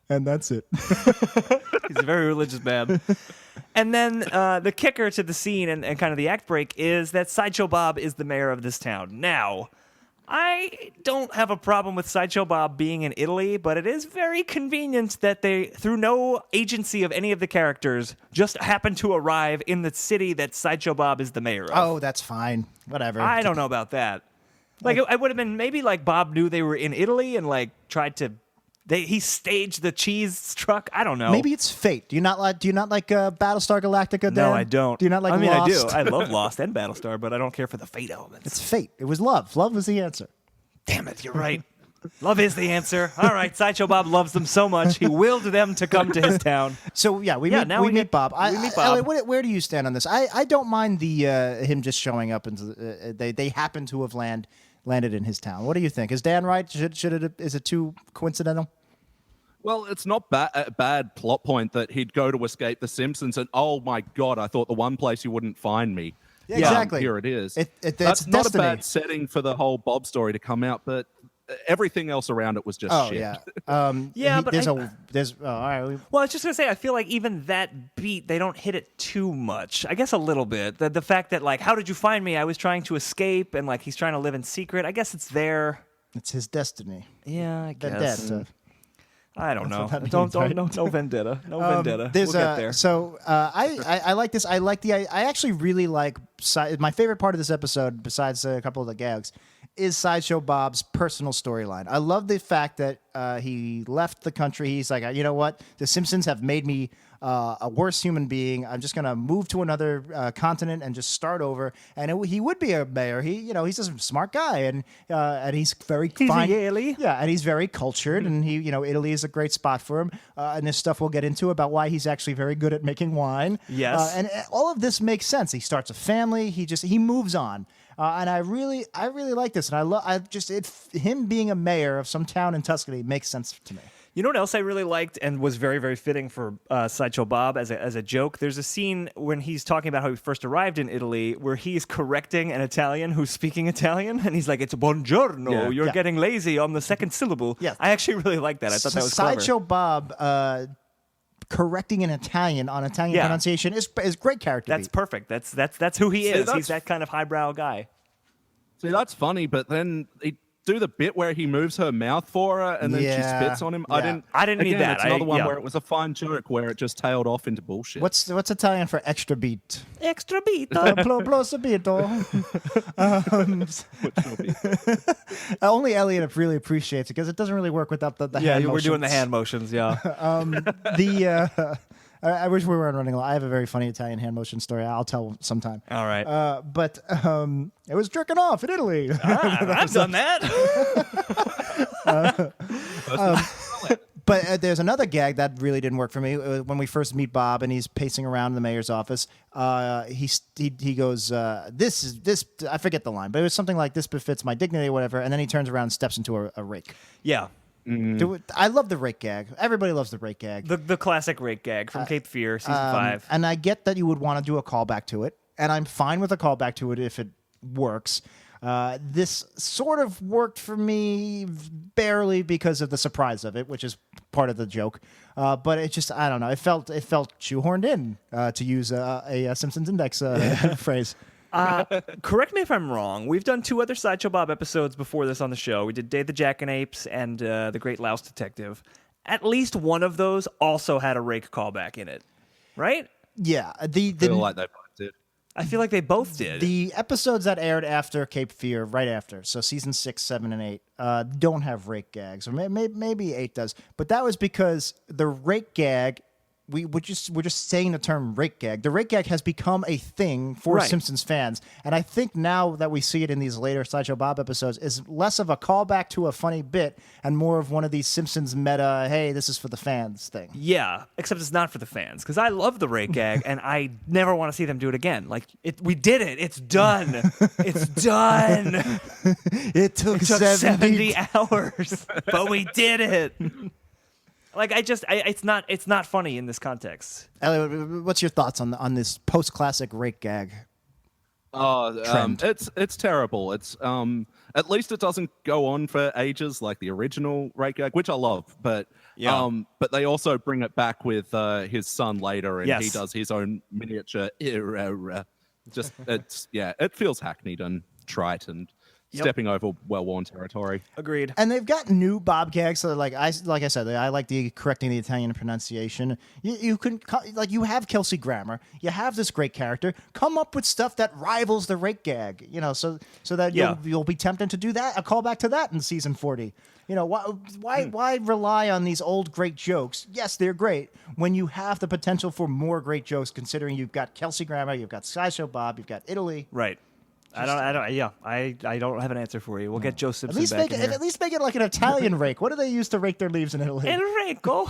And that's it. he's a very religious man. And then the kicker to the scene and kind of the act break is that Sideshow Bob is the mayor of this town. Now, I don't have a problem with Sideshow Bob being in Italy, but it is very convenient that they, through no agency of any of the characters, just happen to arrive in the city that Sideshow Bob is the mayor of. Oh, that's fine. Whatever. I don't know about that. Like, it would have been maybe like Bob knew they were in Italy and like tried to. He staged the cheese truck. I don't know. Maybe it's fate. Do you not like Battlestar Galactica, Dan? No, I don't. Do you not like I mean, Lost? I do. I love Lost and Battlestar, but I don't care for the fate elements. It's fate. It was love. Love was the answer. Damn it, you're right. Love is the answer. All right, Sideshow Bob loves them so much he willed them to come to his town. So yeah, we now we meet get- Bob. we meet Bob. Elliot, where do you stand on this? I don't mind the him just showing up and they happen to have landed in his town. What do you think? Is Dan right? Is it too coincidental? Well, it's not a bad plot point that he'd go to escape The Simpsons and, oh my God, I thought the one place you wouldn't find me. Yeah, exactly. Here it is. That's not destiny. a bad setting for the whole Bob story to come out, but everything else around it was just shit. Yeah, but there's all right. Well, I was just gonna say, I feel like even that beat, they don't hit it too much. I guess a little bit. The fact that like, how did you find me? I was trying to escape, and like he's trying to live in secret. I guess it's there. It's his destiny. Yeah, I guess. Vendetta. I don't know. That means, right? No vendetta. No vendetta. There's we'll get there. So I like this. I actually really like. My favorite part of this episode, besides a couple of the gags, is Sideshow Bob's personal storyline. I love the fact that he left the country. He's like, you know what? The Simpsons have made me a worse human being. I'm just gonna move to another continent and just start over. And he would be a mayor. He's a smart guy, and he's very fine. Yaley. Yeah, and he's very cultured, and Italy is a great spot for him. And there's stuff we'll get into about why he's actually very good at making wine. Yes, and all of this makes sense. He starts a family. He moves on. And I really like this, and him being a mayor of some town in Tuscany makes sense to me. You know what else I really liked and was very, very fitting for Sideshow Bob as a joke? There's a scene when he's talking about how he first arrived in Italy where he's correcting an Italian who's speaking Italian, and he's like, it's buongiorno, you're getting lazy on the second syllable. Yes. I actually really liked that. I thought that was clever. Sideshow Bob correcting an Italian on Italian pronunciation is great character. That's perfect. That's who he is. He's that kind of highbrow guy. See, that's funny, but then he do the bit where he moves her mouth for her and then she spits on him. Yeah. I didn't need that. It's another one where it was a fine joke where it just tailed off into bullshit. What's Italian for extra beat? Extra beat. Plus subito. Only Elliot really appreciates it because it doesn't really work without the hand motions. We're doing the hand motions, yeah. I wish we weren't running long. I have a very funny Italian hand motion story. I'll tell sometime. All right. But it was jerking off in Italy. I've done that. But there's another gag that really didn't work for me. When we first meet Bob and he's pacing around in the mayor's office, he goes, this, I forget the line, but it was something like, this befits my dignity or whatever, and then he turns around and steps into a rake. Yeah. I love the rake gag. Everybody loves the rake gag. The classic rake gag from Cape Fear, season 5. And I get that you would want to do a callback to it, and I'm fine with a callback to it if it works. This sort of worked for me barely because of the surprise of it, which is part of the joke. But it just, I don't know. It felt shoehorned in, to use a Simpsons Index phrase. Correct me if I'm wrong. We've done 2 other Sideshow Bob episodes before this on the show. We did Day the Jackanapes and The Great Louse Detective. At least one of those also had a rake callback in it, right? Yeah. I feel like they both did. I feel like they both did. The episodes that aired after Cape Fear, right after, so season 6, 7, and 8, don't have rake gags, or maybe 8 does. But that was because the rake gag, we're just saying the term rake gag. The rake gag has become a thing for Simpsons fans, and I think now that we see it in these later Sideshow Bob episodes, is less of a callback to a funny bit and more of one of these Simpsons meta, hey, this is for the fans thing. Yeah, except it's not for the fans, because I love the rake gag, and I never want to see them do it again. Like, we did it. It's done. It's done. It took 70 hours, but we did it. Like, it's not funny in this context. Elliot, what's your thoughts on this post-classic rake gag? It's terrible. It's at least it doesn't go on for ages like the original rake gag, which I love. But but they also bring it back with his son later, and he does his own miniature. Just it feels hackneyed and trite and stepping over well-worn territory. Agreed. And they've got new Bob gags. So like I said, I like correcting the Italian pronunciation. You can you have Kelsey Grammer. You have this great character. Come up with stuff that rivals the rake gag. So that you'll be tempted to do that. A callback to that in season 40. Why rely on these old great jokes? Yes, they're great. When you have the potential for more great jokes, considering you've got Kelsey Grammer, you've got Sideshow Bob, you've got Italy. Right. I don't have an answer for you. We'll get Joe Simpson back in here. At least make it like an Italian rake. What do they use to rake their leaves in Italy? El Raco.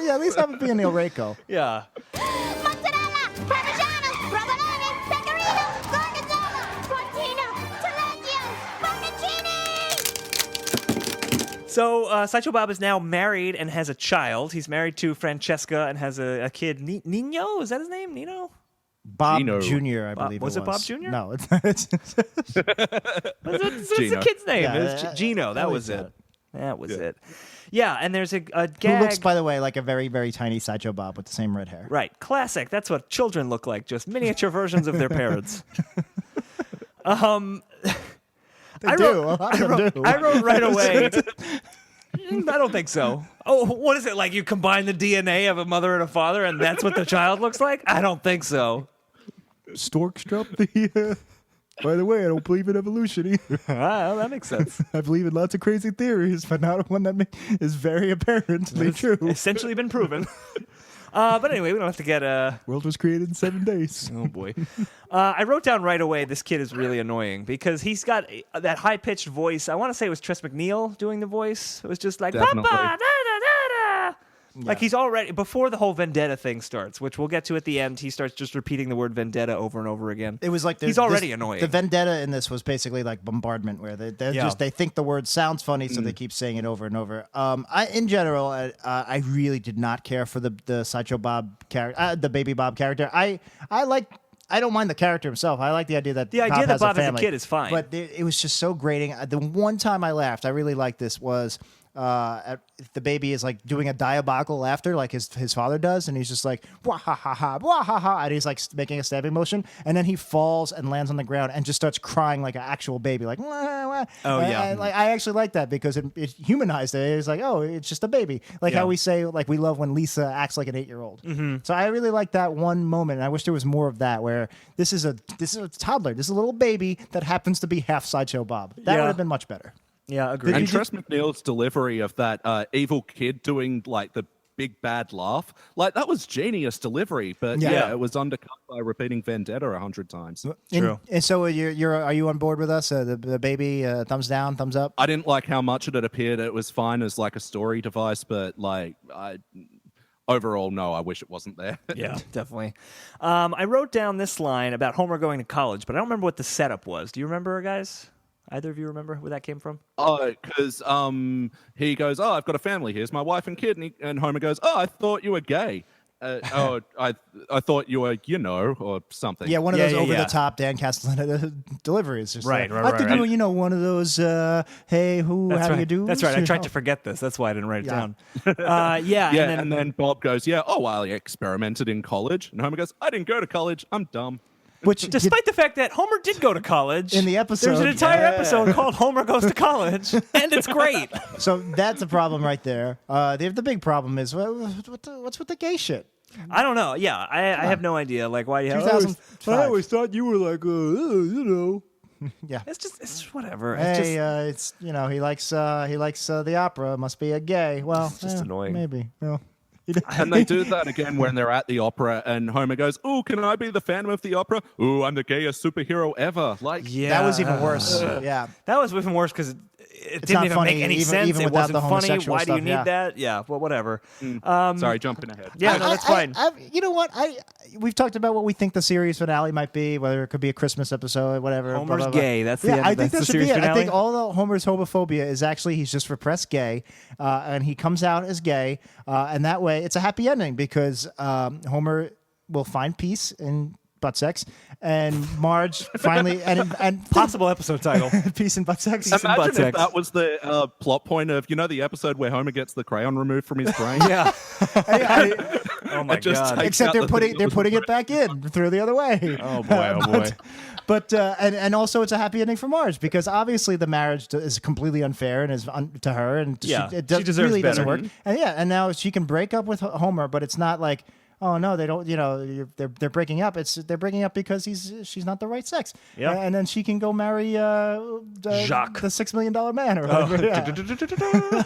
Yeah, at least have it be an El Raco. Yeah. Mozzarella, Parmigiano, Provolone, Pecorino, Gorgonzola, Fortino, Taleggio, Bocconcini! So Sideshow Bob is now married and has a child. He's married to Francesca and has a kid. Nino? Is that his name? Nino? Bob Gino. Jr., I believe was it it was. Bob Jr.? No, it's What's the kid's name? Yeah, It was Gino. That was it. That was it. Yeah, and there's a gag. Who looks, by the way, like a very, very tiny Sideshow Bob with the same red hair. Right, classic. That's what children look like, just miniature versions of their parents. They I do. wrote, A lot of them do. I wrote right away. I don't think so. Oh, what is it, like you combine the DNA of a mother and a father and that's what the child looks like? I don't think so. Storks dropped the... By the way, I don't believe in evolution either. Well, that makes sense. I believe in lots of crazy theories, but not one that is very apparently true. Essentially been proven. But anyway, we don't have to get World was created in 7 days. Oh boy. I wrote down right away this kid is really annoying because he's got that high-pitched voice. I want to say it was Tress MacNeille doing the voice. It was just like, Definitely. Papa, da, da, da, da. Like he's already, before the whole vendetta thing starts, which we'll get to at the end, he starts just repeating the word vendetta over and over again. It was like he's already annoying. The vendetta in this was basically like bombardment, where they think the word sounds funny, so they keep saying it over and over. In general, I really did not care for the Sideshow Bob character, the Baby Bob character. I don't mind the character himself. I like the idea that Bob has as family, a kid is fine. But it was just so grating. The one time I laughed, I really liked this, was the baby is like doing a diabolical laughter like his father does, and he's just like wah ha ha ha wah ha ha, and he's like making a stabbing motion, and then he falls and lands on the ground and just starts crying like an actual baby, like wah, wah. I actually like that because it humanized it. It's like, oh, it's just a baby, like how we say, like, we love when Lisa acts like an 8-year-old. So I really like that one moment, and I wish there was more of that, where this is a toddler, this is a little baby that happens to be half Sideshow Bob. That would have been much better. Yeah, agreed. And Tress MacNeille's delivery of that evil kid doing like the big bad laugh, like that was genius delivery. But it was undercut by repeating vendetta 100 times. True. And so are you on board with us? The baby, thumbs down, thumbs up? I didn't like how much it appeared. It was fine as like a story device, but like overall, no, I wish it wasn't there. Yeah, definitely. I wrote down this line about Homer going to college, but I don't remember what the setup was. Do you remember, guys? Either of you remember where that came from? Oh, because he goes, oh, I've got a family. Here's my wife and kid. And Homer goes, oh, I thought you were gay. I thought you were, or something. Yeah, one of those over-the-top Dan Castellaneta deliveries. Just Right. I think one of those, hey, how do you do? That's right. I tried to forget this. That's why I didn't write it down. And then Bob goes, I experimented in college. And Homer goes, I didn't go to college. I'm dumb. Which, despite the fact that Homer did go to college. In the episode. There's an entire episode called Homer Goes to College, and it's great. So that's a problem right there. The big problem is, what's with the gay shit? I don't know. Yeah, I have no idea. Like, why you have... 2005. I always thought you were like, Yeah. It's just whatever. Hey, he likes the opera. Must be a gay. Well, it's just annoying. Maybe. Well. And they do that again when they're at the opera, and Homer goes, "Oh, can I be the Phantom of the Opera? Oh, I'm the gayest superhero ever!" Like, that was even worse. Yeah, that was even worse because it didn't even make any sense. Even it wasn't funny. Why do you need that? Yeah, well, whatever. Sorry, jumping ahead. Yeah, no, that's fine. You know what? We've talked about what we think the series finale might be, whether it could be a Christmas episode, whatever. Homer's blah, blah, blah. gay. That's the end. I think that should be it. Finale? I think all the Homer's homophobia is actually he's just repressed gay, and he comes out as gay, and that way it's a happy ending because Homer will find peace in butt sex, and Marge finally and possible episode title: Peace and butt sex. Imagine if that was the plot point of the episode where Homer gets the crayon removed from his brain. Yeah. Oh my god! Except they're putting it back in through the other way. Oh boy! Oh boy! But and also it's a happy ending for Marge because obviously the marriage is completely unfair and is to her, and she deserves really better. doesn't work. And now she can break up with Homer, but it's not like, oh no, they don't. They're breaking up. They're breaking up because she's not the right sex. Yeah. And then she can go marry Jacques, the $6 million man, or whatever.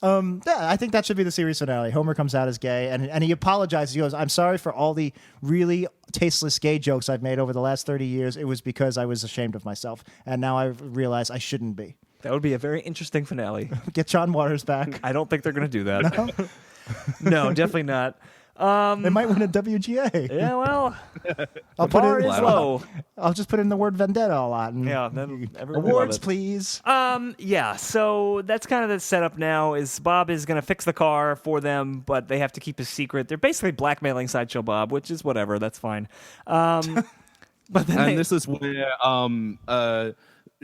I think that should be the series finale. Homer comes out as gay, and he apologizes. He goes, "I'm sorry for all the really tasteless gay jokes I've made over the last 30 years. It was because I was ashamed of myself, and now I realize I shouldn't be." That would be a very interesting finale. Get John Waters back. I don't think they're going to do that. No, definitely not. They might win a WGA. Yeah, well, I'll the bar it is low. I'll just put in the word vendetta a lot. And Yeah, then everyone will awards, love it. please. Yeah, so that's kind of the setup now is Bob is going to fix the car for them, but they have to keep a secret. They're basically blackmailing Sideshow Bob, which is whatever. That's fine. But then this is where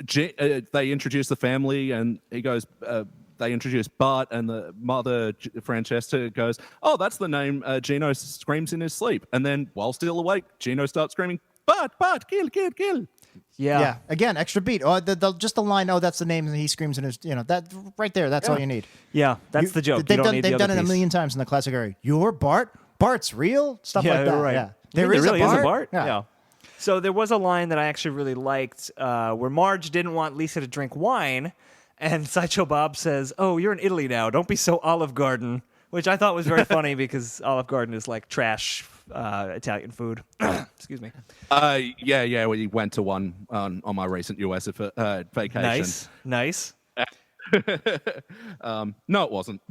they introduce the family, and he goes. They introduce Bart, and the mother, Francesca, goes, "Oh, that's the name Gino screams in his sleep." And then, while still awake, Gino starts screaming, "Bart, kill, kill, kill." Yeah. Again, extra beat. Oh, just the line. Oh, that's the name, and he screams in his. That right there. That's all you need. Yeah, that's the joke. They've done it a million times in the classic area. You're Bart. Bart's real. Stuff like that. Right. Yeah. There really is a Bart. Yeah. So there was a line that I actually really liked, where Marge didn't want Lisa to drink wine. And Sideshow Bob says, "Oh, you're in Italy now. Don't be so Olive Garden," which I thought was very funny because Olive Garden is like trash Italian food. Excuse me. Yeah. We went to one on my recent US vacation. Nice. No, it wasn't.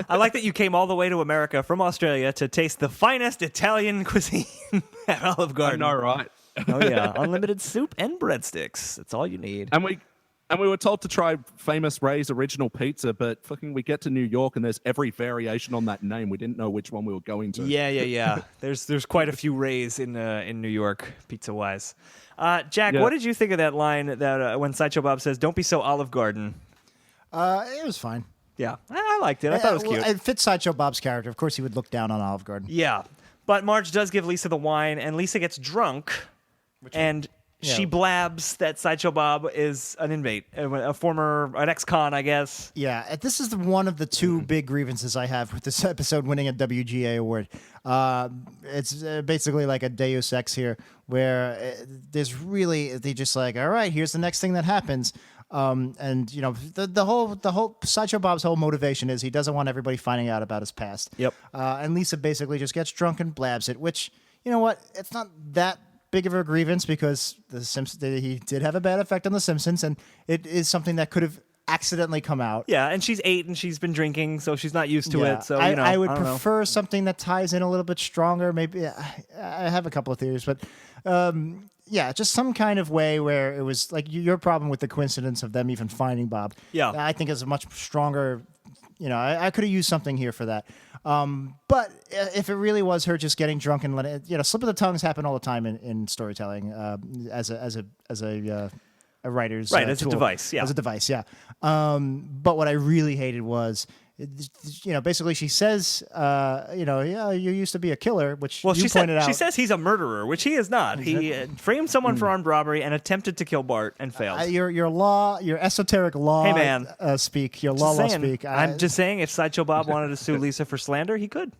I like that you came all the way to America from Australia to taste the finest Italian cuisine at Olive Garden. I know, right? Oh yeah, unlimited soup and breadsticks. That's all you need. And we were told to try Famous Ray's original pizza, but fucking we get to New York and there's every variation on that name. We didn't know which one we were going to. Yeah. There's quite a few Rays in New York, pizza wise. Jack, what did you think of that line that when Sideshow Bob says, "Don't be so Olive Garden"? It was fine. Yeah, I liked it. I thought it was cute. It fits Sideshow Bob's character. Of course, he would look down on Olive Garden. Yeah, but Marge does give Lisa the wine, and Lisa gets drunk, and she blabs that Sideshow Bob is an inmate, an ex-con, I guess. Yeah, this is one of the two big grievances I have with this episode winning a WGA award. It's basically like a Deus Ex here, where they just like, all right, here's the next thing that happens. And the whole Sideshow Bob's whole motivation is he doesn't want everybody finding out about his past. Yep. And Lisa basically just gets drunk and blabs it, which, you know what, it's not that big of a grievance because he did have a bad effect on The Simpsons, and it is something that could have accidentally come out. Yeah, and she's 8 and she's been drinking, so she's not used to it. So I would prefer something that ties in a little bit stronger. Maybe I have a couple of theories, but just some kind of way where it was like your problem with the coincidence of them even finding Bob. Yeah, I think is a much stronger. I could have used something here for that. But if it really was her just getting drunk and letting it, slip of the tongues happen all the time in storytelling as a writer's as tool. a device, yeah. As a device, yeah. But what I really hated was, basically she says, you used to be a killer, which you pointed out. She says he's a murderer, which he is not. He framed someone for armed robbery and attempted to kill Bart and failed. Your esoteric law hey man. Speak, your law speak. I'm just saying if Sideshow Bob wanted to sue Lisa for slander, he could.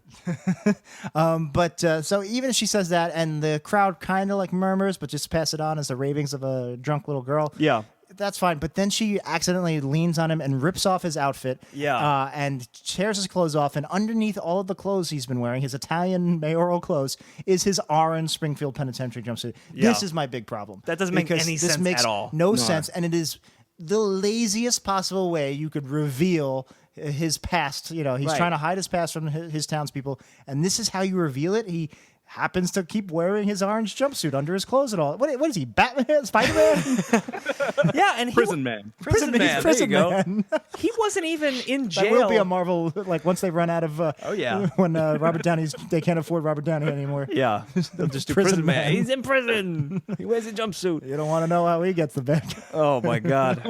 So even if she says that and the crowd kind of like murmurs, but just pass it on as the ravings of a drunk little girl. Yeah. That's fine, but then she accidentally leans on him and rips off his outfit. Yeah. And tears his clothes off, and underneath all of the clothes he's been wearing, his Italian mayoral clothes, is his orange Springfield Penitentiary jumpsuit. Yeah. This is my big problem. That doesn't make any sense makes at all. No sense, and it is the laziest possible way you could reveal his past. He's trying to hide his past from his townspeople, and this is how you reveal it. He happens to keep wearing his orange jumpsuit under his clothes and all. What is he, Batman? Spider-Man? Yeah, and Prison man. Prison man. There you go. He wasn't even in jail. That will be a Marvel, like once they run out of. When Robert they can't afford Robert Downey anymore. Yeah, they'll just do prison man. He's in prison. He wears a jumpsuit. You don't want to know how he gets the bag. Oh my god.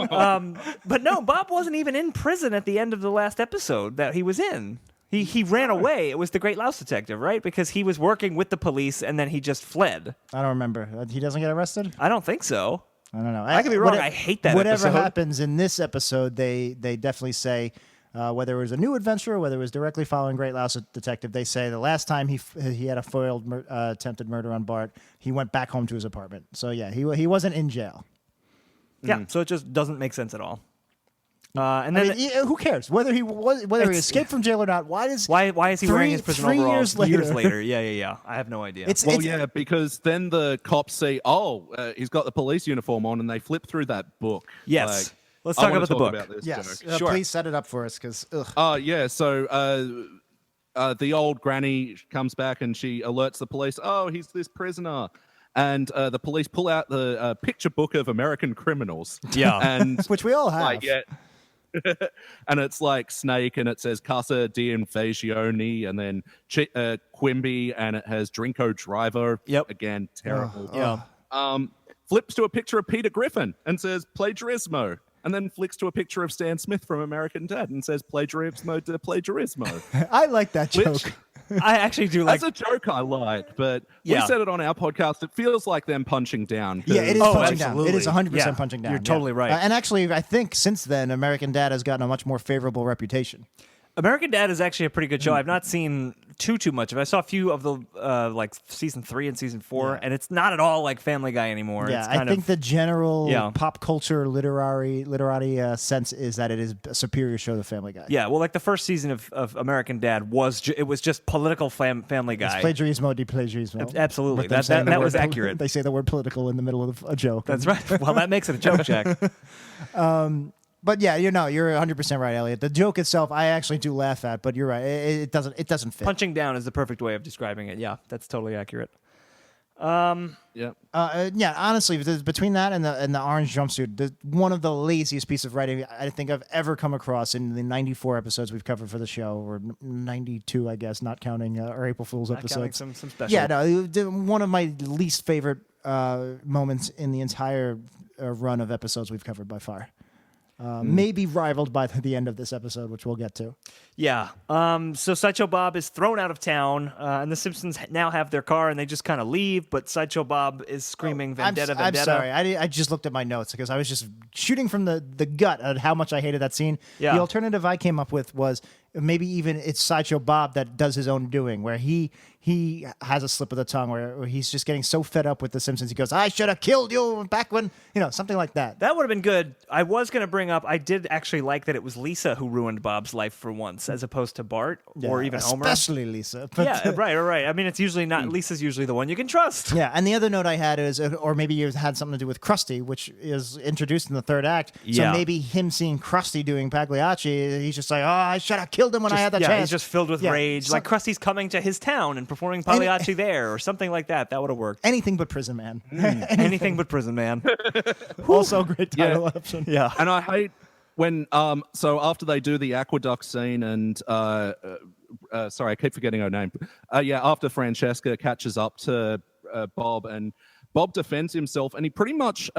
But no, Bob wasn't even in prison at the end of the last episode that he was in. He ran away. It was the Great Louse Detective, right? Because he was working with the police and then he just fled. I don't remember. He doesn't get arrested? I don't think so. I don't know. I could be wrong. I hate that Whatever episode. happens in this episode, they definitely say, whether it was a new adventure or whether it was directly following Great Louse Detective, they say the last time he had a foiled attempted murder on Bart, he went back home to his apartment. So yeah, he wasn't in jail. Yeah, so it just doesn't make sense at all. And then who cares whether he escaped from jail or not? Why is he wearing his prison overalls years later? Yeah. I have no idea. Because then the cops see, he's got the police uniform on, and they flip through that book. Yes. Let's talk about the book. About this yes, sure. Please set it up for us, because. So the old granny comes back and she alerts the police. Oh, he's this prisoner. And the police pull out the picture book of American criminals. Yeah. And Which we all have. like, yeah. And it's like Snake, and it says Casa di Invazione, and then Quimby, and it has Drinko Driver. Yep. Again, terrible. Yeah. Flips to a picture of Peter Griffin and says plagiarismo. And then flicks to a picture of Stan Smith from American Dad and says plagiarismo de plagiarismo. I like that joke. Which, I actually do like. as a joke, I like, but Yeah. we said it on our podcast. It feels like them punching down. Yeah, it is Oh, punching absolutely. down. It is 100% Yeah, punching down. you're totally right. And actually, I think since then, American Dad has gotten a much more favorable reputation. American Dad is actually a pretty good show. I've not seen too much of it. I saw a few of the like season 3 and season 4, and it's not at all like Family Guy anymore. Yeah, it's I think the general pop culture literati sense is that it is a superior show to Family Guy. Yeah, well, like the first season of American Dad was it was just political Family Guy. It's plagiarismo de plagiarismo. Absolutely, With them saying that the was word accurate. They say the word political in the middle of a joke. That's right. Well, that makes it a joke, Jack. But yeah, you're 100% right, Elliot. The joke itself, I actually do laugh at, but you're right. It doesn't fit. Punching down is the perfect way of describing it. Yeah, that's totally accurate. Yeah. Honestly, between that and the orange jumpsuit, one of the laziest pieces of writing I think I've ever come across in the 94 episodes we've covered for the show, or 92, I guess, not counting our April Fool's Not counting episodes. some special. Yeah, no, one of my least favorite moments in the entire run of episodes we've covered by far. Maybe rivaled by the end of this episode, which we'll get to. Yeah. So Sideshow Bob is thrown out of town, and the Simpsons now have their car, and they just kind of leave. But Sideshow Bob is screaming "Vendetta, Vendetta!" I'm sorry. I just looked at my notes because I was just shooting from the gut at how much I hated that scene. Yeah. The alternative I came up with was maybe even it's Sideshow Bob that does his own doing, where he has a slip of the tongue, where he's just getting so fed up with the Simpsons, he goes, "I should have killed you back when," something like that. That would have been good. I was going to bring up, I did actually like that it was Lisa who ruined Bob's life for once, as opposed to Bart or even Homer. Especially Lisa. But, Yeah, right. I mean, it's usually not, Lisa's usually the one you can trust. Yeah, and the other note I had is, or maybe it had something to do with Krusty, which is introduced in the third act. Yeah. So maybe him seeing Krusty doing Pagliacci, he's just like, "Oh, I should have killed him when I had the chance." He's just filled with rage. Like Krusty's coming to his town and performing Pagliacci there or something like that. That would have worked. Anything but Prison Man. Anything but Prison Man. Also a great title option. Yeah. And I hate when so after they do the aqueduct scene and sorry, I keep forgetting her name. After Francesca catches up to Bob, and Bob defends himself, and he pretty much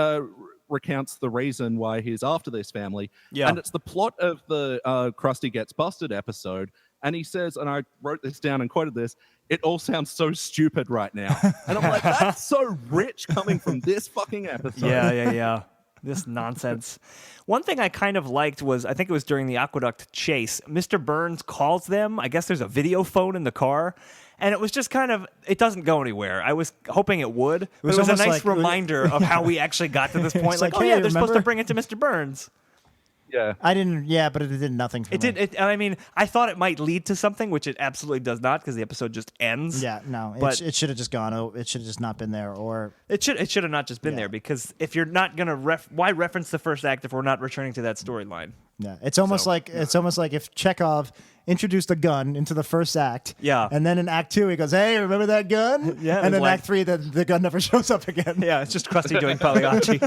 recounts the reason why he's after this family. Yeah. And it's the plot of the Krusty Gets Busted episode. And he says, and I wrote this down and quoted this, "It all sounds so stupid right now." And I'm like, that's so rich coming from this fucking episode. Yeah. This nonsense. One thing I kind of liked was, I think it was during the aqueduct chase, Mr. Burns calls them. I guess there's a video phone in the car. And it was just kind of, it doesn't go anywhere. I was hoping it would. But it was a nice reminder of how we actually got to this point. Like, hey, they're supposed to bring it to Mr. Burns. Yeah. I didn't, but it did nothing for me. I mean, I thought it might lead to something, which it absolutely does not, because the episode just ends. Yeah, no, But it should have just gone. It should have just not been there, or it should have not just been there, because if you're not gonna why reference the first act if we're not returning to that storyline? yeah, it's almost like if Chekhov introduced a gun into the first act, Yeah. and then in Act 2 he goes, "Hey, remember that gun?" Yeah, and it's in like- Act 3 the gun never shows up again. Yeah, it's just Krusty doing Pagliacci.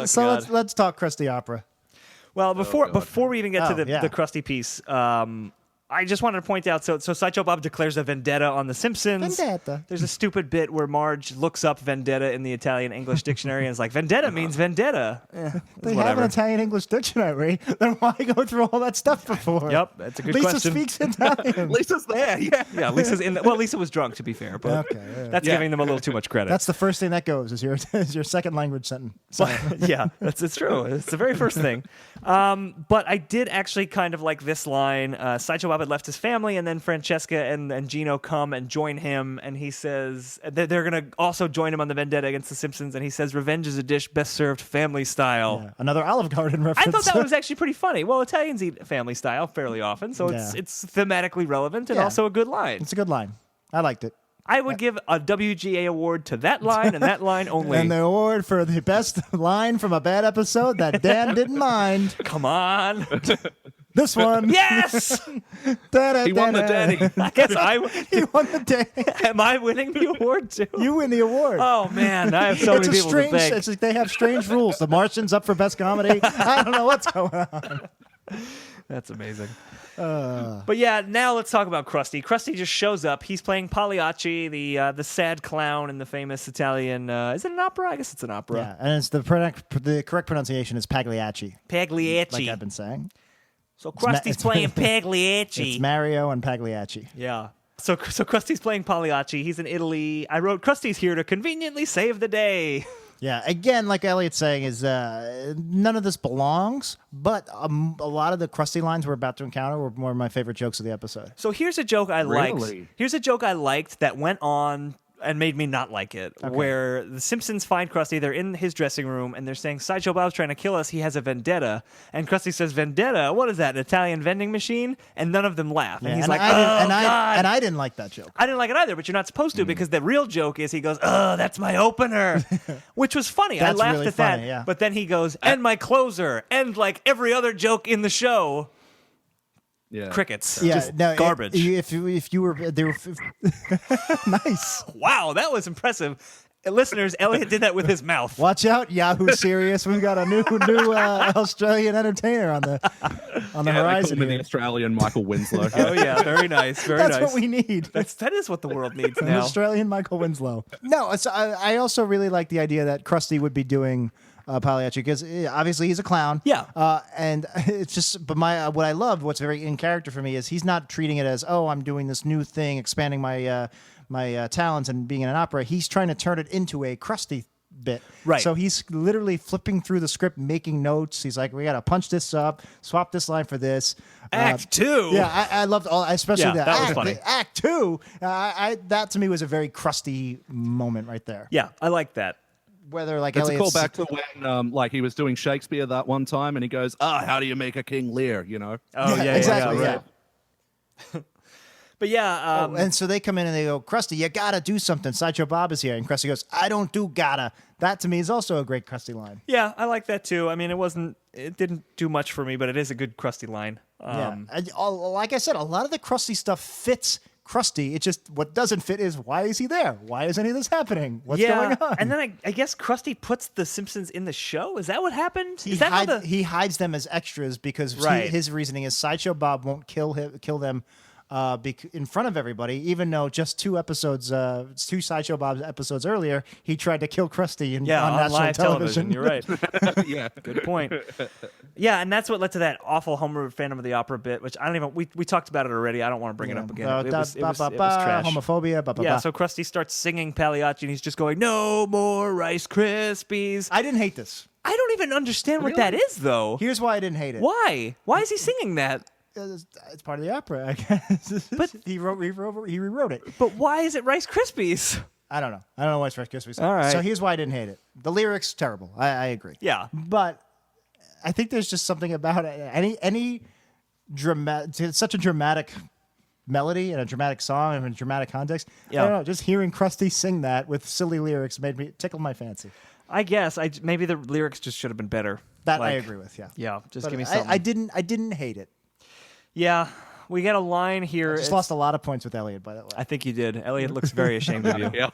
So let's talk Krusty Opera. Well, before we even get to the Krusty piece, I just wanted to point out, so Sideshow Bob declares a vendetta on The Simpsons. Vendetta. There's a stupid bit where Marge looks up vendetta in the Italian-English dictionary and is like, vendetta means vendetta. They have an Italian-English dictionary. Then why go through all that stuff before? Yep, that's a good Lisa question. speaks Italian. Lisa's there, yeah. Yeah, Lisa's in. Well, Lisa was drunk, to be fair, but that's giving them a little too much credit. That's the first thing that goes is your second language sentence. Yeah, it's true. It's the very first thing. But I did actually kind of like this line. Sideshow Bob had left his family, and then Francesca and Gino come and join him, and he says that they're going to also join him on the vendetta against the Simpsons, and he says, "Revenge is a dish best served family style." Yeah, another Olive Garden reference. I thought that was actually pretty funny. Well, Italians eat family style fairly often, so it's thematically relevant and also a good line. It's a good line. I liked it. I would give a WGA award to that line and that line only. And the award for the best line from a bad episode that Dan didn't mind. Come on. This one. Yes! He won the day. I guess He won the day. am I winning the award too? You win the award. Oh man, I have so it's many a people strange. to thank. It's like they have strange rules. The Martian's up for best comedy. I don't know what's going on. That's amazing. But yeah, now let's talk about Krusty. Krusty just shows up. He's playing Pagliacci, the sad clown in the famous Italian. Is it an opera? I guess it's an opera. Yeah, and it's the correct pronunciation is Pagliacci. Pagliacci. Like I've been saying. So Krusty's playing Pagliacci. It's Mario and Pagliacci. Yeah. So Krusty's playing Pagliacci. He's in Italy. I wrote Krusty's here to conveniently save the day. Yeah, again, like Elliot's saying, is none of this belongs, but a lot of the Krusty lines we're about to encounter were more of my favorite jokes of the episode. So here's a joke I liked. Really? Here's a joke I liked that went on and made me not like it, where the Simpsons find Krusty. They're in his dressing room, and they're saying, Sideshow Bob's trying to kill us. He has a vendetta. And Krusty says, vendetta? What is that, an Italian vending machine? And none of them laugh. And he's like, God. I didn't like that joke. I didn't like it either, but you're not supposed to because the real joke is he goes, oh, that's my opener, which was funny. That's I laughed really at funny, that. yeah. But then he goes, and my closer, and like every other joke in the show. Yeah. Crickets. Yeah, Just no, garbage. If you were, they were nice. Wow, that was impressive. Listeners, Elliot did that with his mouth. Watch out, Yahoo Serious. We've got a new Australian entertainer on the They call horizon. him the Australian Michael Winslow. Oh yeah, very nice, very That's nice. what we need. That is what the world needs An now. Australian Michael Winslow. No, I also really like the idea that Krusty would be doing Pagliacci because obviously he's a clown. Yeah. And it's just, but what I loved, what's very in character for me is he's not treating it as, oh, I'm doing this new thing, expanding my talents and being in an opera. He's trying to turn it into a Krusty bit. Right. So he's literally flipping through the script, making notes. He's like, we got to punch this up, swap this line for this. Act 2. Yeah, I loved all, especially Yeah, the that was act. funny. Act 2. That to me was a very Krusty moment right there. Yeah, I like that. Whether like It's a Elliot's callback to when, like, he was doing Shakespeare that one time, and he goes, "How do you make a King Lear?" You know? Oh yeah, exactly. yeah, right. But yeah, and so they come in and they go, Krusty, you gotta do something. Sideshow Bob is here, and Krusty goes, I don't do gotta. That to me is also a great Krusty line. yeah, I like that too. I mean, it didn't do much for me, but it is a good Krusty line. Like I said, a lot of the Krusty stuff fits Krusty. It just what doesn't fit is why is he there? Why is any of this happening? What's going on? And then I guess Krusty puts the Simpsons in the show. Is that what happened? He, is that how he hides them as extras because Right. his reasoning is Sideshow Bob won't kill them in front of everybody, even though just two Sideshow Bob episodes earlier, he tried to kill Krusty on national live television. You're right. Yeah. Good point. Yeah, and that's what led to that awful Homer Phantom of the Opera bit, which I don't even. We talked about it already. I don't want to bring it up again. It was trash. Homophobia. Yeah, so Krusty starts singing Pagliacci, and he's just going, "No more Rice Krispies." I didn't hate this. I don't even understand what that is, though. Here's why I didn't hate it. Why? Why is he singing that? It's part of the opera, I guess. But he rewrote it. But why is it Rice Krispies? I don't know. I don't know why it's Rice Krispies. All right. So here's why I didn't hate it. The lyrics terrible. I agree. Yeah. But I think there's just something about it. Any dramatic, such a dramatic melody and a dramatic song and a dramatic context. Yeah. I don't know. Just hearing Krusty sing that with silly lyrics made me tickle my fancy. I guess maybe the lyrics just should have been better. That I agree with. Yeah. Yeah. Just But give me something. I didn't hate it. Yeah. We get a line here. I just lost a lot of points with Elliot, by the way. I think you did. Elliot looks very ashamed of you. Yeah.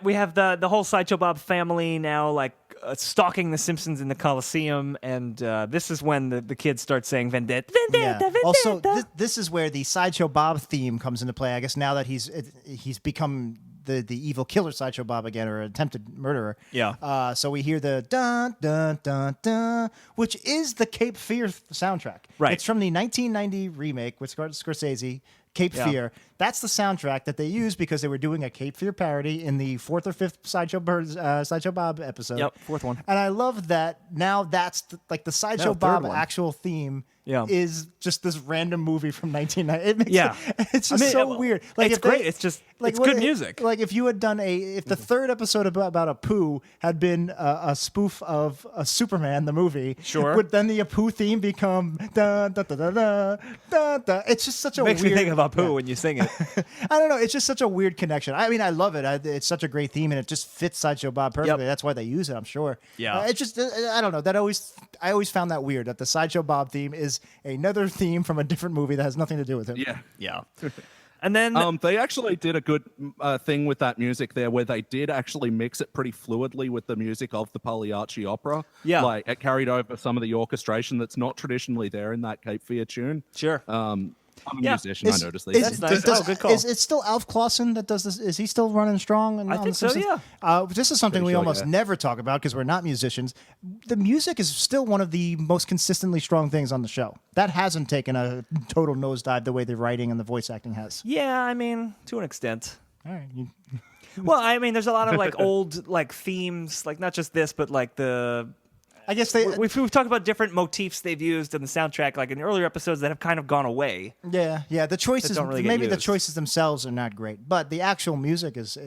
We have the whole Sideshow Bob family now, like stalking the Simpsons in the Coliseum, and this is when the kids start saying vendetta, vendetta, vendetta. Also, this is where the Sideshow Bob theme comes into play. I guess now that he's become the evil killer Sideshow Bob again, or attempted murderer. Yeah. So we hear the dun dun dun dun, which is the Cape Fear soundtrack. Right. It's from the 1990 remake with Scorsese. Cape Yeah. Fear. That's the soundtrack that they used because they were doing a Cape Fear parody in the 4th or 5th Sideshow Bob episode. Yep, 4th one. And I love that now that's the Sideshow third Bob one. actual theme Yeah. is just this random movie from 1990. It makes Yeah. it's just so weird. Like it's if they- great. It's just it's what good if- music. Like if you had done if the third episode about a poo had been a spoof of Superman the movie, Sure. would then the Apu theme become da da da da da da da? It's just such a Makes weird. me think of Apu when you sing it. I don't know. It's just such a weird connection. I mean, I love it. It's such a great theme, and it just fits Sideshow Bob perfectly. Yep. That's why they use it, I'm sure. Yeah. It's just, I don't know. I always found that weird, that the Sideshow Bob theme is another theme from a different movie that has nothing to do with him. Yeah. And then they actually did a good thing with that music there, where they did actually mix it pretty fluidly with the music of the Pagliacci opera. Yeah. Like, it carried over some of the orchestration that's not traditionally there in that Cape Fear tune. Sure. I'm a musician, I noticed these. That's nice. Good call. Is it still Alf Clausen that does this? Is he still running strong? I think so, This is something Pretty we sure, almost yeah. never talk about because we're not musicians. The music is still one of the most consistently strong things on the show. That hasn't taken a total nosedive the way the writing and the voice acting has. Yeah, I mean, to an extent. All right. Well, I mean, there's a lot of like old like themes, like not just this, but like the. I guess We've talked about different motifs they've used in the soundtrack, like in earlier episodes that have kind of gone away. Yeah. The choices, don't really get maybe the used. choices themselves are not great, but the actual music is.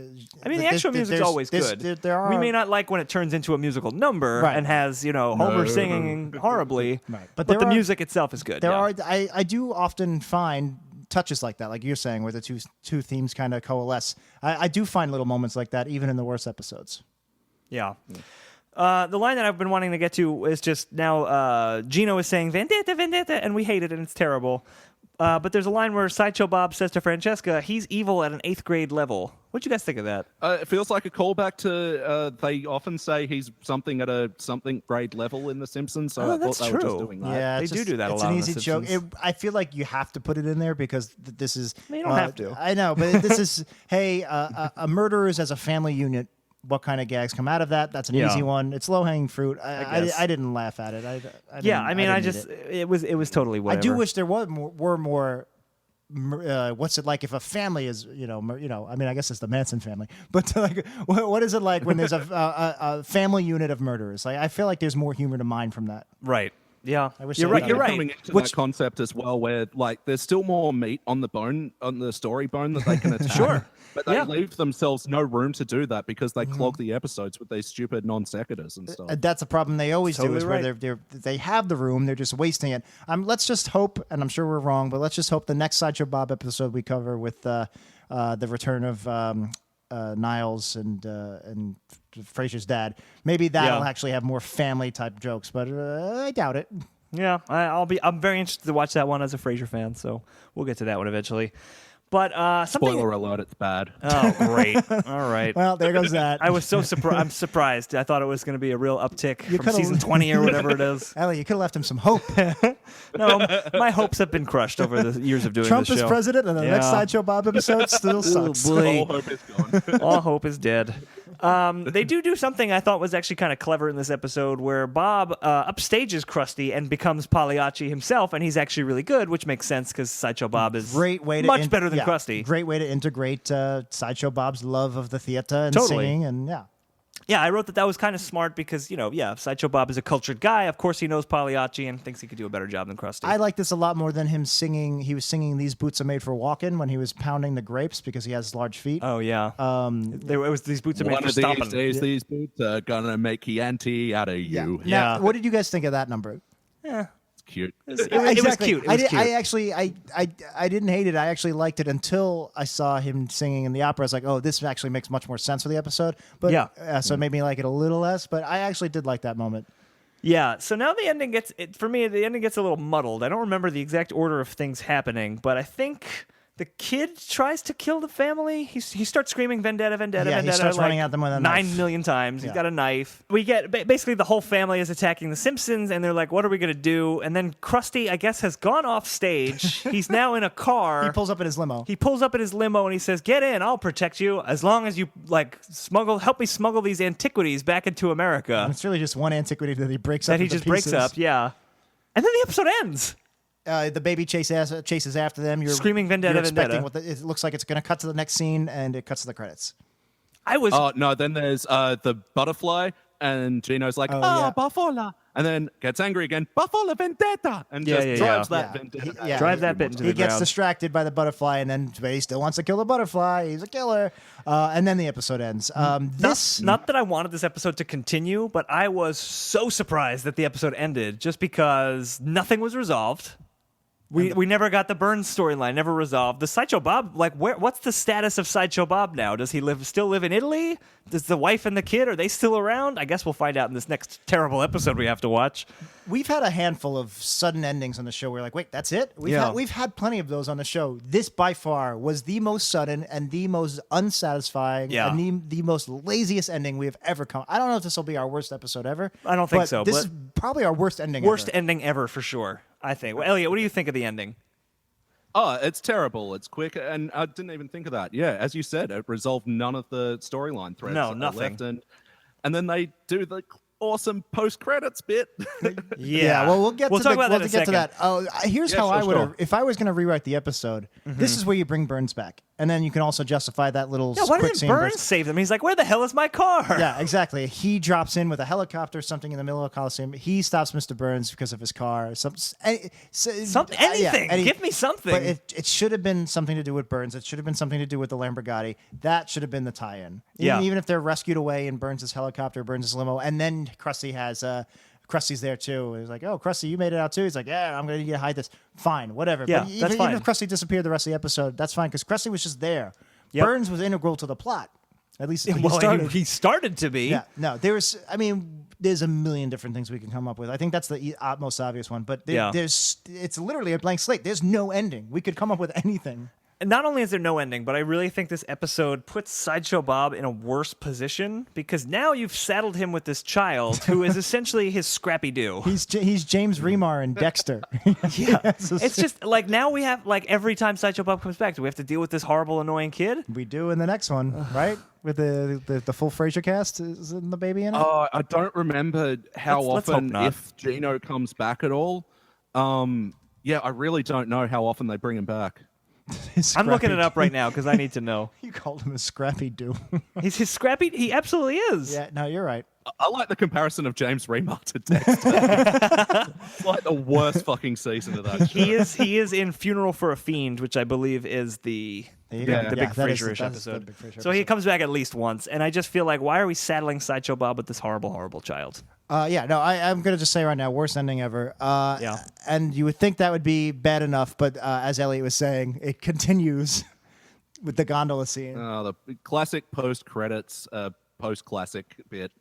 I mean, the actual music's always good. We may not like when it turns into a musical number Right. and has Homer singing horribly, Right. but there the are- music itself is good. There yeah. are. I do often find touches like that, like you're saying, where the two themes kind of coalesce. I do find little moments like that, even in the worst episodes. Yeah. The line that I've been wanting to get to is just now Gino is saying Vendetta, Vendetta, and we hate it and it's terrible. But there's a line where Sideshow Bob says to Francesca, he's evil at an 8th grade level. What'd you guys think of that? It feels like a callback to they often say he's something at a something grade level in The Simpsons, so I thought that's they were just true. doing that. Yeah, They it's do that a it's lot an on The easy joke. Simpsons. I feel like you have to put it in there because this is. You don't have to. I know, but this is hey, a murderers as a family unit. What kind of gags come out of that? That's an Yeah. easy one. It's low hanging fruit. I guess. didn't laugh at it. I I didn't need it. it was totally whatever. I do wish there were more. What's it like if a family is I mean, I guess it's the Manson family, but like what is it like when there's a family unit of murderers? Like I feel like there's more humor to mine from that. Right. Yeah. I wish You're they right. would You're have right. Coming into that concept as well, where like there's still more meat on the bone, on the story bone that they can attack. Sure. But they Yeah. leave themselves no room to do that because they clog the episodes with these stupid non sequiturs and stuff. That's a problem they always do, Totally is right. where they have the room, they're just wasting it. Let's just hope, and I'm sure we're wrong, but let's just hope the next Sideshow Bob episode we cover with the return of Niles and Frasier's dad, maybe that'll actually have more family type jokes, but I doubt it. Yeah, I'm very interested to watch that one as a Frasier fan, so we'll get to that one eventually. But something. Spoiler alert, it's bad. Oh, great! All right. Well, there goes that. I was so surprised. I'm surprised. I thought it was going to be a real uptick from could've- season 20 or whatever it is. Ellie, you could have left him some hope. No, my hopes have been crushed over the years of doing Trump this is show. president, and the next Yeah. Sideshow Bob episode still sucks. boy. All hope is gone. All hope is dead. They do something I thought was actually kind of clever in this episode where Bob upstages Krusty and becomes Pagliacci himself, and he's actually really good, which makes sense because Sideshow Bob is Great way to much better than yeah, Krusty. Great way to integrate Sideshow Bob's love of the theater and Totally. singing, and Yeah, I wrote that was kind of smart because, Sideshow Bob is a cultured guy. Of course, he knows Pagliacci and thinks he could do a better job than Krusty. I like this a lot more than him singing. He was singing "These Boots Are Made for Walking" when he was pounding the grapes because he has large feet. Oh, yeah. It was these boots are made One for of these stomping. days, these boots are gonna make Chianti out of you. Now, Yeah. what did you guys think of that number? It's cute. It was Exactly. cute. It was cute. I actually, I didn't hate it. I actually liked it until I saw him singing in the opera. I was like, oh, this actually makes much more sense for the episode. But Yeah. so it made me like it a little less. But I actually did like that moment. Yeah, so now the ending gets for me. The ending gets a little muddled. I don't remember the exact order of things happening, but I think the kid tries to kill the family. He starts screaming "Vendetta, Vendetta, Yeah, he Vendetta!" starts like running at them with a knife. 9 million times. Yeah. He's got a knife. We get basically the whole family is attacking the Simpsons, and they're like, "What are we gonna do?" And then Krusty, I guess, has gone off stage. He's now in a car. He pulls up in his limo. He pulls up in his limo and he says, "Get in, I'll protect you as long as you help me smuggle these antiquities back into America." It's really just one antiquity that he breaks up. That he into just breaks pieces. up, yeah. And then the episode ends. The baby chases after them. You're Screaming Vendetta, You're expecting Vendetta. it looks like it's going to cut to the next scene, and it cuts to the credits. I was Oh no! Then there's the butterfly, and Gino's like, yeah. Buffola, and then gets angry again, Buffola Vendetta, and Yeah, just yeah, drives yeah. that Vendetta. Yeah. drive that bit into He the gets ground. distracted by the butterfly, but he still wants to kill the butterfly. He's a killer. And then the episode ends. Not that I wanted this episode to continue, but I was so surprised that the episode ended just because nothing was resolved. We never got the Burns storyline, never resolved. The Sideshow Bob, like, what's the status of Sideshow Bob now? Does he still live in Italy? Does the wife and the kid, are they still around? I guess we'll find out in this next terrible episode we have to watch. We've had a handful of sudden endings on the show. We're like, wait, that's it? We've had plenty of those on the show. This, by far, was the most sudden and the most unsatisfying and the most laziest ending we have ever come. I don't know if this will be our worst episode ever. I don't think so. This is probably our worst ending Worst ending ever, for sure, I think. Well, Elliot, what do you think of the ending? Oh, it's terrible. It's quick, and I didn't even think of that. Yeah, as you said, it resolved none of the storyline threads. No, nothing. Left, and then they do the awesome post-credits bit. Yeah, well, we'll get to that. Oh, here's how I would have, if I was going to rewrite the episode, this is where you bring Burns back. And then you can also justify that little why quick didn't scene. Burns save them? He's like, where the hell is my car? Yeah, exactly. He drops in with a helicopter or something in the middle of the Coliseum. He stops Mr. Burns because of his car. Anything. Give me something. But it should have been something to do with Burns. It should have been something to do with the Lamborghini. That should have been the tie-in. Even if they're rescued away in Burns' helicopter, Burns' limo, and then Krusty has... Krusty's there too. He's like, "Oh, Krusty, you made it out too." He's like, "Yeah, I'm gonna need to hide this." Fine, whatever. Yeah, but that's fine. Even if Krusty disappeared the rest of the episode, that's fine because Krusty was just there. Yep. Burns was integral to the plot. At least he started to be. Yeah. No, there's a million different things we can come up with. I think that's the most obvious one. But it's literally a blank slate. There's no ending. We could come up with anything. And not only is there no ending, but I really think this episode puts Sideshow Bob in a worse position because now you've saddled him with this child who is essentially his Scrappy-Doo. He's James Remar and Dexter. Yeah. It's just like now we have, like, every time Sideshow Bob comes back, do we have to deal with this horrible, annoying kid? We do in the next one, right? With the full Frasier cast, is the baby in it? Oh, I don't remember how often, if Gino comes back at all. I really don't know how often they bring him back. I'm looking it up right now because I need to know. You called him a Scrappy-Doo. He's his Scrappy. He absolutely is. Yeah, no, you're right. I like the comparison of James Remar to Dexter. It's like the worst fucking season of that show. He is in Funeral for a Fiend, which I believe is the big Frasier-ish episode. So he comes back at least once, and I just feel like, why are we saddling Sideshow Bob with this horrible, horrible child? I'm going to just say right now, worst ending ever. And you would think that would be bad enough, but as Elliot was saying, it continues with the gondola scene. The classic post-credits, post-classic bit.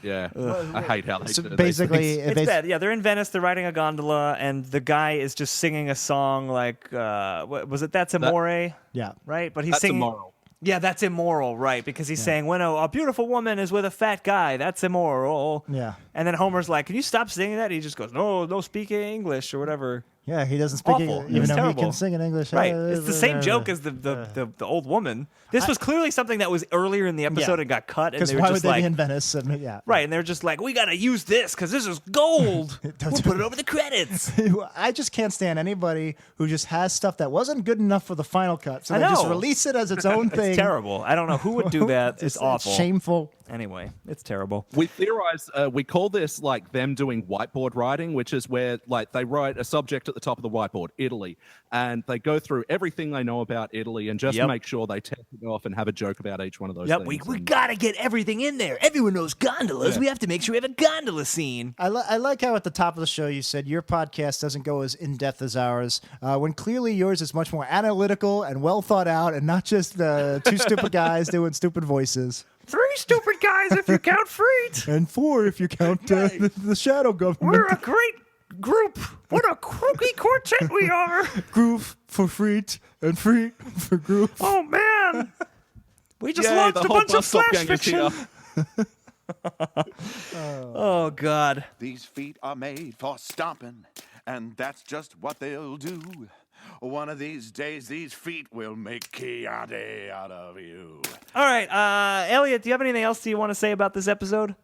Yeah, I hate how they do basically these things. It's bad. Yeah, they're in Venice. They're riding a gondola, and the guy is just singing a song like, what was it? That's Amore. Yeah, right. But he's That's singing. Immoral. Yeah, that's immoral, right? Because he's saying, when a beautiful woman is with a fat guy, that's immoral. Yeah. And then Homer's like, can you stop singing that? He just goes, no speak English or whatever. Yeah, he doesn't speak English, even though he can sing in English. Right. It's the same joke as the old woman. This was clearly something that was earlier in the episode and got cut. And they were why just would like, they be in Venice? Right, and they're just like, we got to use this because this is gold. We'll put it over the credits. I just can't stand anybody who just has stuff that wasn't good enough for the final cut. So they just release it as its own thing. It's terrible. I don't know who would do that. It's awful. It's shameful. Anyway, it's terrible. We theorize, we call this like them doing whiteboard writing, which is where like they write a subject at the top of the whiteboard, Italy, and they go through everything they know about Italy and just make sure they test it off and have a joke about each one of those things. We got to get everything in there. Everyone knows gondolas. We have to make sure we have a gondola scene. I like how at the top of the show you said your podcast doesn't go as in-depth as ours, when clearly yours is much more analytical and well thought out and not just two stupid guys doing stupid voices. 3 stupid guys if you count Freet. And 4 if you count the shadow government. We're a great group. What a crooky quartet we are. Groove for Freet and Freet for Groove. Oh, man. We just launched a bunch of flash fiction. Oh, God. These feet are made for stomping, and that's just what they'll do. One of these days, these feet will make Chianti out of you. All right, Elliot, do you have anything else you want to say about this episode?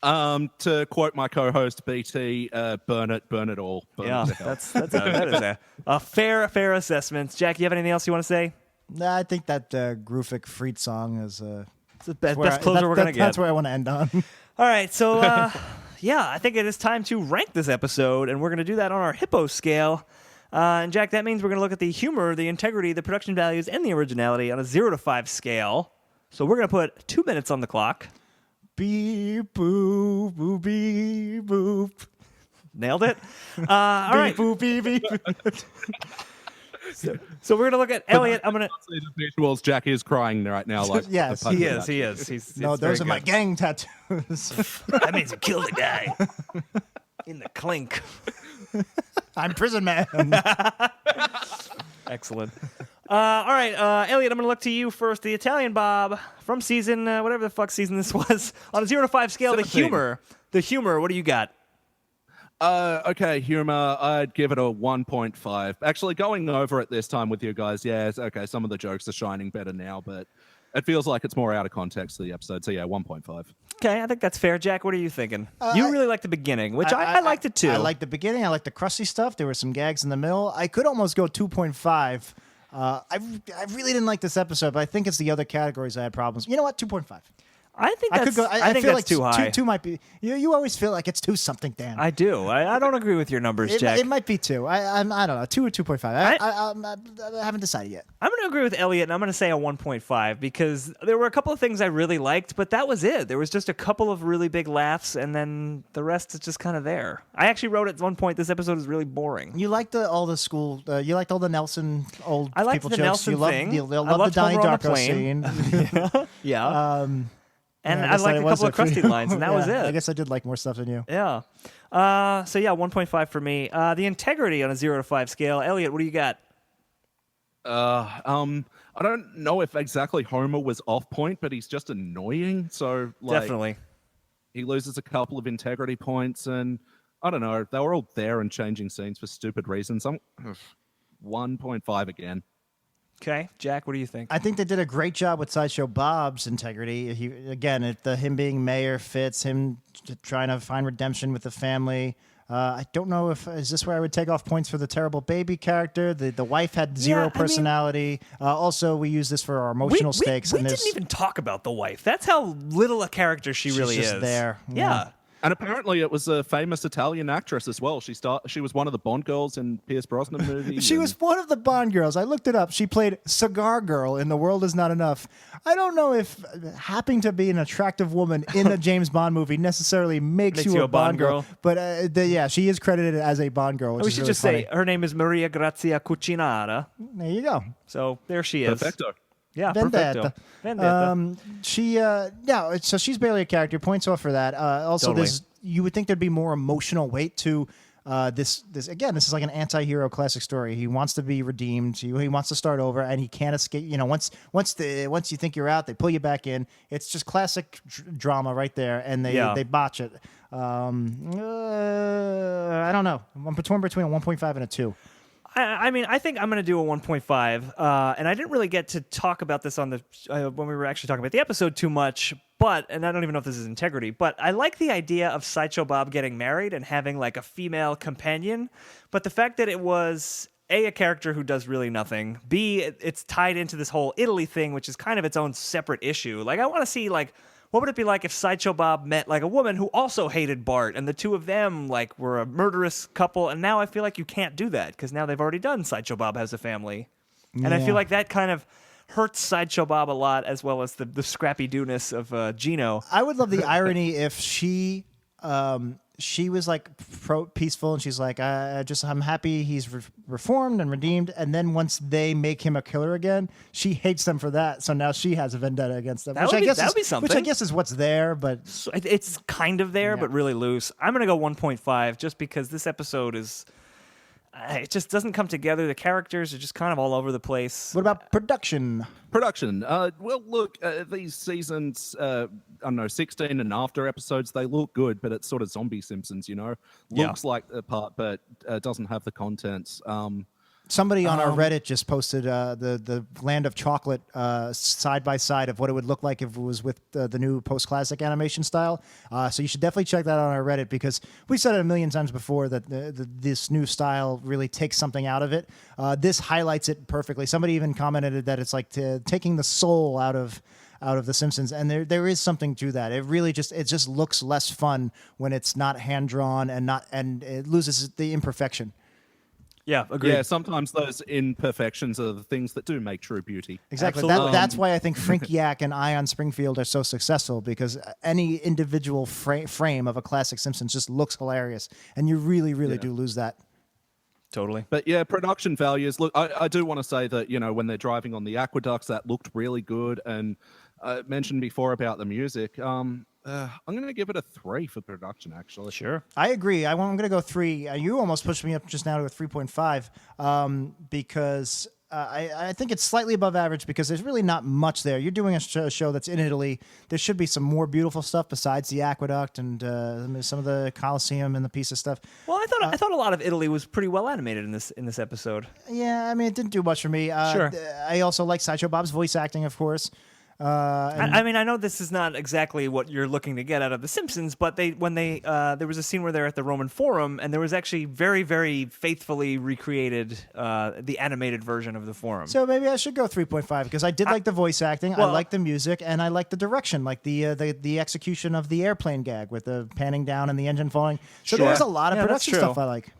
To quote my co-host BT, burn it all. That is a fair assessment. Jack, you have anything else you want to say? Nah, I think that Groofic Freet song is it's the best closer we're going to get. That's where I want to end on. All right, so I think it is time to rank this episode, and we're going to do that on our Hippo scale. And Jack, that means we're going to look at the humor, the integrity, the production values, and the originality on a 0 to 5 scale. So we're going to put 2 minutes on the clock. Beep boop boop beep boop. Nailed it. All right. Beep, beep. So we're gonna look at Elliot. I'm gonna. See the visuals. Jack is crying right now. Like Yes, the He punch is. is No, those are my gang tattoos. That means you killed a guy in the clink. I'm prison man. Excellent. All right, Elliot, I'm going to look to you first. The Italian Bob from season, whatever the fuck season this was, on a 0 to 5 scale, 17. The humor, what do you got? Okay, humor, I'd give it a 1.5. Actually, going over it this time with you guys, okay, some of the jokes are shining better now, but it feels like it's more out of context to the episode. So, 1.5. Okay, I think that's fair. Jack, what are you thinking? You really liked the beginning, which I liked it too. I liked the beginning. I liked the crusty stuff. There were some gags in the middle. I could almost go 2.5. I really didn't like this episode, but I think it's the other categories I had problems. You know what? 2.5. I think I that's, could go. I think feel that's like too high. Two might be. You always feel like it's 2 something, Dan. I do. I don't agree with your numbers, Jack. It might be 2. I don't know. 2 or 2.5. I haven't decided yet. I'm going to agree with Elliot, and I'm going to say a 1.5 because there were a couple of things I really liked, but that was it. There was just a couple of really big laughs, and then the rest is just kind of there. I actually wrote at one point, this episode is really boring. You liked all the school. You liked all the Nelson old I liked people the jokes. Nelson You thing. You I loved loved the Donnie Homer on the Darko plane. scene. Yeah. And Yeah, I guess liked that a was couple of it for crusty you. lines, and that was it. I guess I did like more stuff than you. Yeah. So 1.5 for me. The integrity on a 0 to 5 scale. Elliot, what do you got? I don't know if exactly Homer was off point, but he's just annoying. So, Definitely. he loses a couple of integrity points, and I don't know. They were all there and changing scenes for stupid reasons. I'm 1.5 again. Okay. Jack, what do you think? I think they did a great job with Sideshow Bob's integrity. Him being mayor fits, him trying to find redemption with the family. I don't know is this where I would take off points for the terrible baby character? The wife had zero personality. Also, we use this for our emotional stakes. We didn't even talk about the wife. That's how little a character she really just is. there. Yeah. And apparently it was a famous Italian actress as well. She was one of the Bond girls in Pierce Brosnan movies. She was one of the Bond girls. I looked it up. She played Cigar Girl in The World Is Not Enough. I don't know if happening to be an attractive woman in a James Bond movie necessarily makes you a Bond girl. But she is credited as a Bond girl. Which We is should really just funny. say her name is Maria Grazia Cucinara. There you go. So there she is. Perfecto. Yeah, Vendetta. Vendetta. So she's barely a character. Points off for that. Also, Totally. you would think there'd be more emotional weight to this. Again, this is like an anti-hero classic story. He wants to be redeemed. He wants to start over, and he can't escape. Once you think you're out, they pull you back in. It's just classic drama right there, and they botch it. I don't know. I'm torn between a 1.5 and a 2. I mean, I think I'm going to do a 1.5, and I didn't really get to talk about this on the when we were actually talking about the episode too much, and I don't even know if this is integrity, but I like the idea of Sideshow Bob getting married and having like a female companion, but the fact that it was a character who does really nothing, B, it's tied into this whole Italy thing, which is kind of its own separate issue. Like, I want to see, like, what would it be like if Sideshow Bob met like a woman who also hated Bart, and the two of them like were a murderous couple? And now I feel like you can't do that because now they've already done Sideshow Bob Has a Family, and I feel like that kind of hurts Sideshow Bob a lot, as well as the scrappy do-ness of Gino. I would love the irony if she was like peaceful, and she's like, I'm happy he's reformed and redeemed. And then once they make him a killer again, she hates them for that. So now she has a vendetta against them. That would be something. Which I guess is what's there, but So it's kind of there, but really loose. I'm going to go 1.5 just because this episode is... it just doesn't come together. The characters are just kind of all over the place. what about production? Well, look, these seasons, I don't know, 16 and after episodes, they look good, but it's sort of zombie Simpsons, Looks like the part, but doesn't have the contents. Somebody on our Reddit just posted the Land of Chocolate side by side of what it would look like if it was with the new post-classic animation style. So you should definitely check that out on our Reddit, because we've said it a million times before that this new style really takes something out of it. This highlights it perfectly. Somebody even commented that it's like taking the soul out of The Simpsons, and there is something to that. It just looks less fun when it's not hand drawn and it loses the imperfection. Yeah, agreed. Yeah, sometimes those imperfections are the things that do make true beauty. Exactly. That's why I think Frinkiac and Ion Springfield are so successful, because any individual frame of a classic Simpsons just looks hilarious, and you really, really do lose that. Totally. But yeah, production values. Look, I do want to say that, when they're driving on the aqueducts, that looked really good. And I mentioned before about the music. I'm going to give it a 3 for production, actually. Sure. I agree. I'm going to go 3. You almost pushed me up just now to a 3.5 because I think it's slightly above average because there's really not much there. You're doing a show that's in Italy. There should be some more beautiful stuff besides the aqueduct and some of the Colosseum and the piece of stuff. Well, I thought a lot of Italy was pretty well animated in this episode. Yeah, I mean, it didn't do much for me. Sure. I also like Sideshow Bob's voice acting, of course. I mean, I know this is not exactly what you're looking to get out of The Simpsons, but there was a scene where they're at the Roman Forum, and there was actually very, very faithfully recreated the animated version of the Forum. So maybe I should go 3.5 because I did like the voice acting, I like the music, and I like the direction, like the execution of the airplane gag with the panning down and the engine falling. So there was a lot of production stuff I like.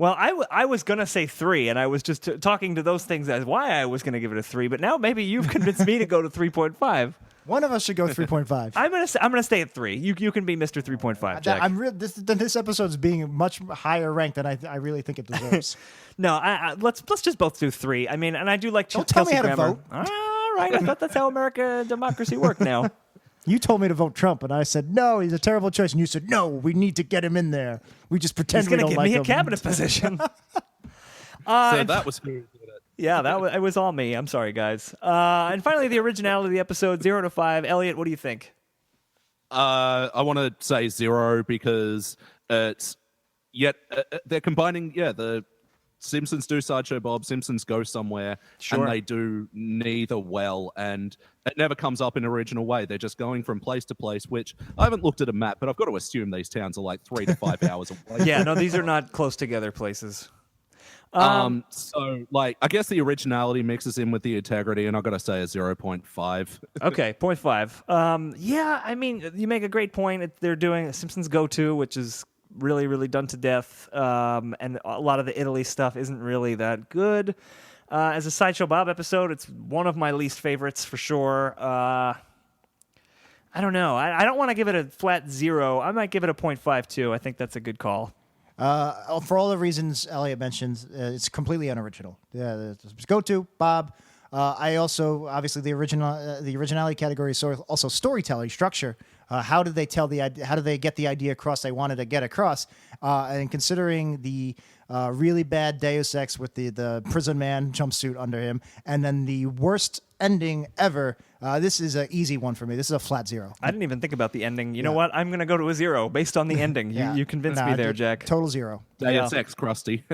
Well, I was going to say 3, and I was just talking to those things as why I was going to give it a 3, but now maybe you've convinced me to go to 3.5. One of us should go 3.5. I'm gonna stay at 3. You can be Mr. 3.5, Jack. This episode's being much higher ranked than I really think it deserves. No, let's just both do 3. I mean, and I do like Don't Kelsey tell me how Grammer. to vote. All right, I thought that's how America democracy worked now. You told me to vote Trump, and I said, no, he's a terrible choice. And you said, no, we need to get him in there. We just pretend we don't like him. He's going to give me a cabinet position. So that was who did it. Yeah, it was all me. I'm sorry, guys. And finally, the originality of the episode, 0 to 5. Elliot, what do you think? I want to say 0 because they're combining, the Simpsons do Sideshow Bob, Simpsons go somewhere, and they do neither well, and it never comes up in an original way. They're just going from place to place, which I haven't looked at a map, but I've got to assume these towns are like 3 to 5 hours away. Yeah, no, these are not close together places. So, I guess the originality mixes in with the integrity, and I've got to say a 0.5. Okay, 0.5. Yeah, I mean, you make a great point. They're doing a Simpsons Go-To, which is really, really done to death, and a lot of the Italy stuff isn't really that good. As a Sideshow Bob episode, it's one of my least favorites for sure. I don't know. I don't want to give it a flat 0. I might give it a 0.52. I think that's a good call. For all the reasons Elliot mentioned, it's completely unoriginal. Yeah, Go-To, Bob. I also, obviously, the originality category is also storytelling, structure. How did they tell the idea? How did they get the idea across they wanted to get across? And considering the really bad Deus Ex with the prison man jumpsuit under him, and then the worst ending ever, this is an easy one for me. This is a flat 0. I didn't even think about the ending. You know what? I'm going to go to a 0 based on the ending. You convinced me there, Jack. Total 0. Deus Ex crusty.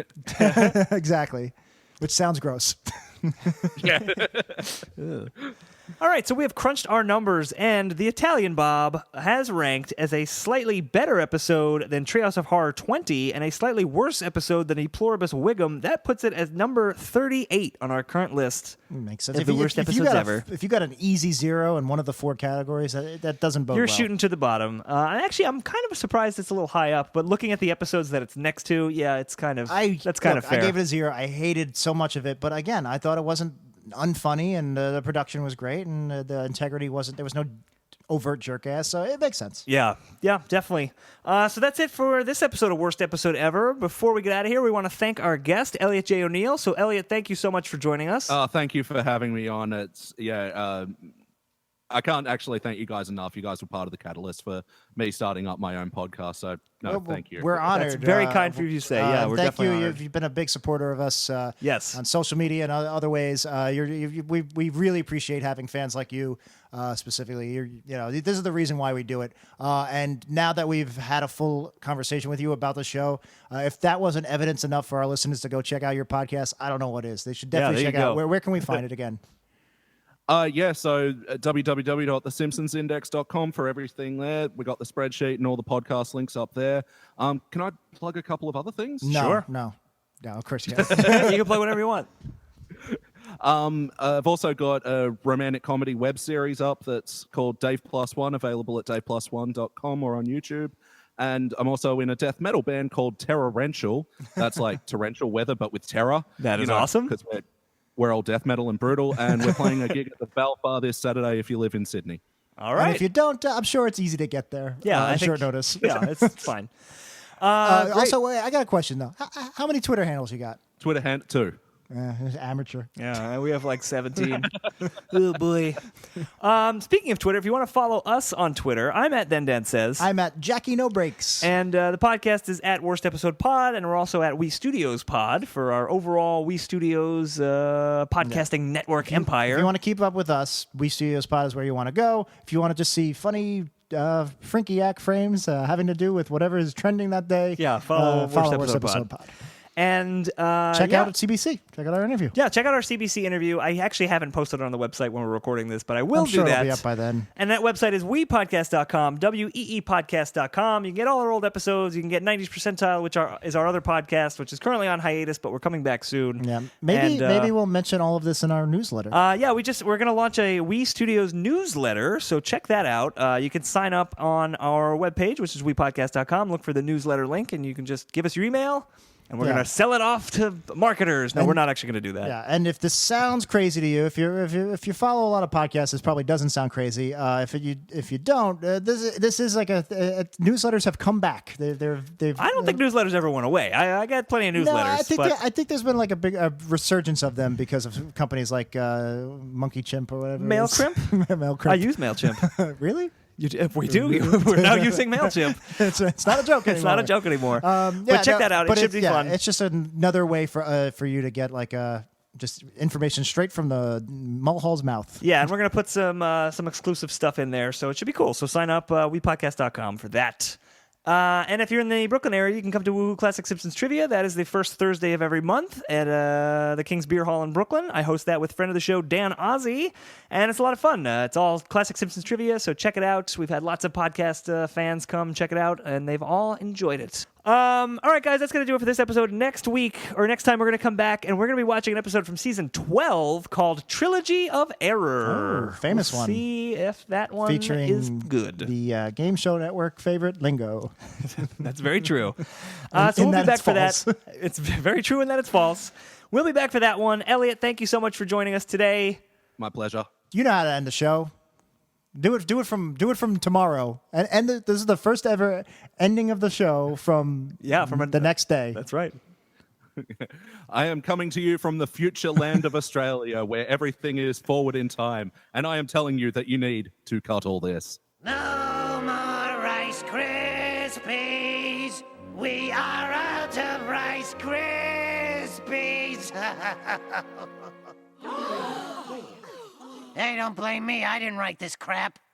Exactly. Which sounds gross. All right, so we have crunched our numbers, and the Italian Bob has ranked as a slightly better episode than Treehouse of Horror 20 and a slightly worse episode than Deploribus Wiggum. That puts it as number 38 on our current list. Makes sense. Of the worst episodes ever. If you got an easy 0 in one of the 4 categories, that doesn't bode well. You're shooting to the bottom. And actually, I'm kind of surprised it's a little high up, but looking at the episodes that it's next to, yeah, it's kind of that's kind of fair. I gave it a 0. I hated so much of it, but again, I thought it wasn't unfunny, and the production was great, and the integrity wasn't. There was no overt jerk ass, so it makes sense. Yeah, definitely. So that's it for this episode of Worst Episode Ever. Before we get out of here, we want to thank our guest, Elliot Jay O'Neill. So, Elliot, thank you so much for joining us. Thank you for having me on. I can't actually thank you guys enough. You guys were part of the catalyst for me starting up my own podcast. So, thank you. We're honored. That's very kind for you to say. Yeah, we're definitely honored. You've been a big supporter of us. Yes. On social media and other ways. We really appreciate having fans like you, specifically. This is the reason why we do it. And now that we've had a full conversation with you about the show, if that wasn't evidence enough for our listeners to go check out your podcast, I don't know what is. They should definitely check out. Where can we find it again? So www.thesimpsonsindex.com for everything there. We got the spreadsheet and all the podcast links up there. Can I plug a couple of other things? No, of course you can. You can play whatever you want. I've also got a romantic comedy web series up that's called Dave Plus One, available at daveplusone.com or on YouTube. And I'm also in a death metal band called Terrorential. That's like torrential weather, but with terror. That is awesome. Because we're all death metal and brutal, and we're playing a gig at the Balfour this Saturday if you live in Sydney. All right. And if you don't, I'm sure it's easy to get there. Yeah, on short notice. Yeah, it's fine. Also, wait, I got a question though. How many Twitter handles you got? Twitter hand 2. Amateur. Yeah, we have like 17. Oh, boy. Speaking of Twitter, if you want to follow us on Twitter, I'm at ThenDanSays. I'm at Jackie No Breaks. And the podcast is at Worst Episode Pod, and we're also at We Studios Pod for our overall We Studios podcasting network empire. If you want to keep up with us, We Studios Pod is where you want to go. If you want to just see funny Frinky-ack frames having to do with whatever is trending that day, follow Worst Episode Pod. And check out CBC. Check out our interview. Yeah, check out our CBC interview. I actually haven't posted it on the website when we're recording this, but I will I'm sure do that. It'll be up by then. And that website is weepodcast.com, weepodcast.com. You can get all our old episodes. You can get 90th Percentile, which is our other podcast, which is currently on hiatus, but we're coming back soon. Yeah, maybe we'll mention all of this in our newsletter. We're going to launch a We Studios newsletter, so check that out. You can sign up on our webpage, which is weepodcast.com. Look for the newsletter link, and you can just give us your email. And we're going to sell it off to marketers. No, we're not actually going to do that. Yeah, and if this sounds crazy to you, if you follow a lot of podcasts, this probably doesn't sound crazy. If you don't, this is like newsletters have come back. They've. I don't think newsletters ever went away. I got plenty of newsletters. No, I think there's been like a big resurgence of them because of companies like Monkey Chimp or whatever. MailCrimp? MailCrimp. I use MailChimp. Really? If we do, we're now using MailChimp. It's not a joke anymore. It's not a joke anymore. But check that out. It should be fun. It's just another way for you to get like just information straight from the Mulhall's mouth. Yeah, and we're going to put some exclusive stuff in there, so it should be cool. So sign up weepodcast.com for that. And if you're in the Brooklyn area, you can come to Woohoo Classic Simpsons Trivia. That is the first Thursday of every month at the King's Beer Hall in Brooklyn. I host that with friend of the show, Dan Ozzie, and it's a lot of fun. It's all Classic Simpsons Trivia, so check it out. We've had lots of podcast fans come check it out, and they've all enjoyed it. All right, guys, that's going to do it for this episode. Next week, or next time, we're going to come back, and we're going to be watching an episode from Season 12 called Trilogy of Error. Oh, famous one. See if that one Featuring is good. The Game Show Network favorite lingo. That's very true. So we'll be back for that. It's very true in that it's false. We'll be back for that one. Elliot, thank you so much for joining us today. My pleasure. You know how to end the show. Do it from tomorrow. And this is the first ever ending of the show from the next day. That's right. I am coming to you from the future land of Australia where everything is forward in time. And I am telling you that you need to cut all this. No more Rice Krispies. We are out of Rice Krispies. Hey, don't blame me. I didn't write this crap.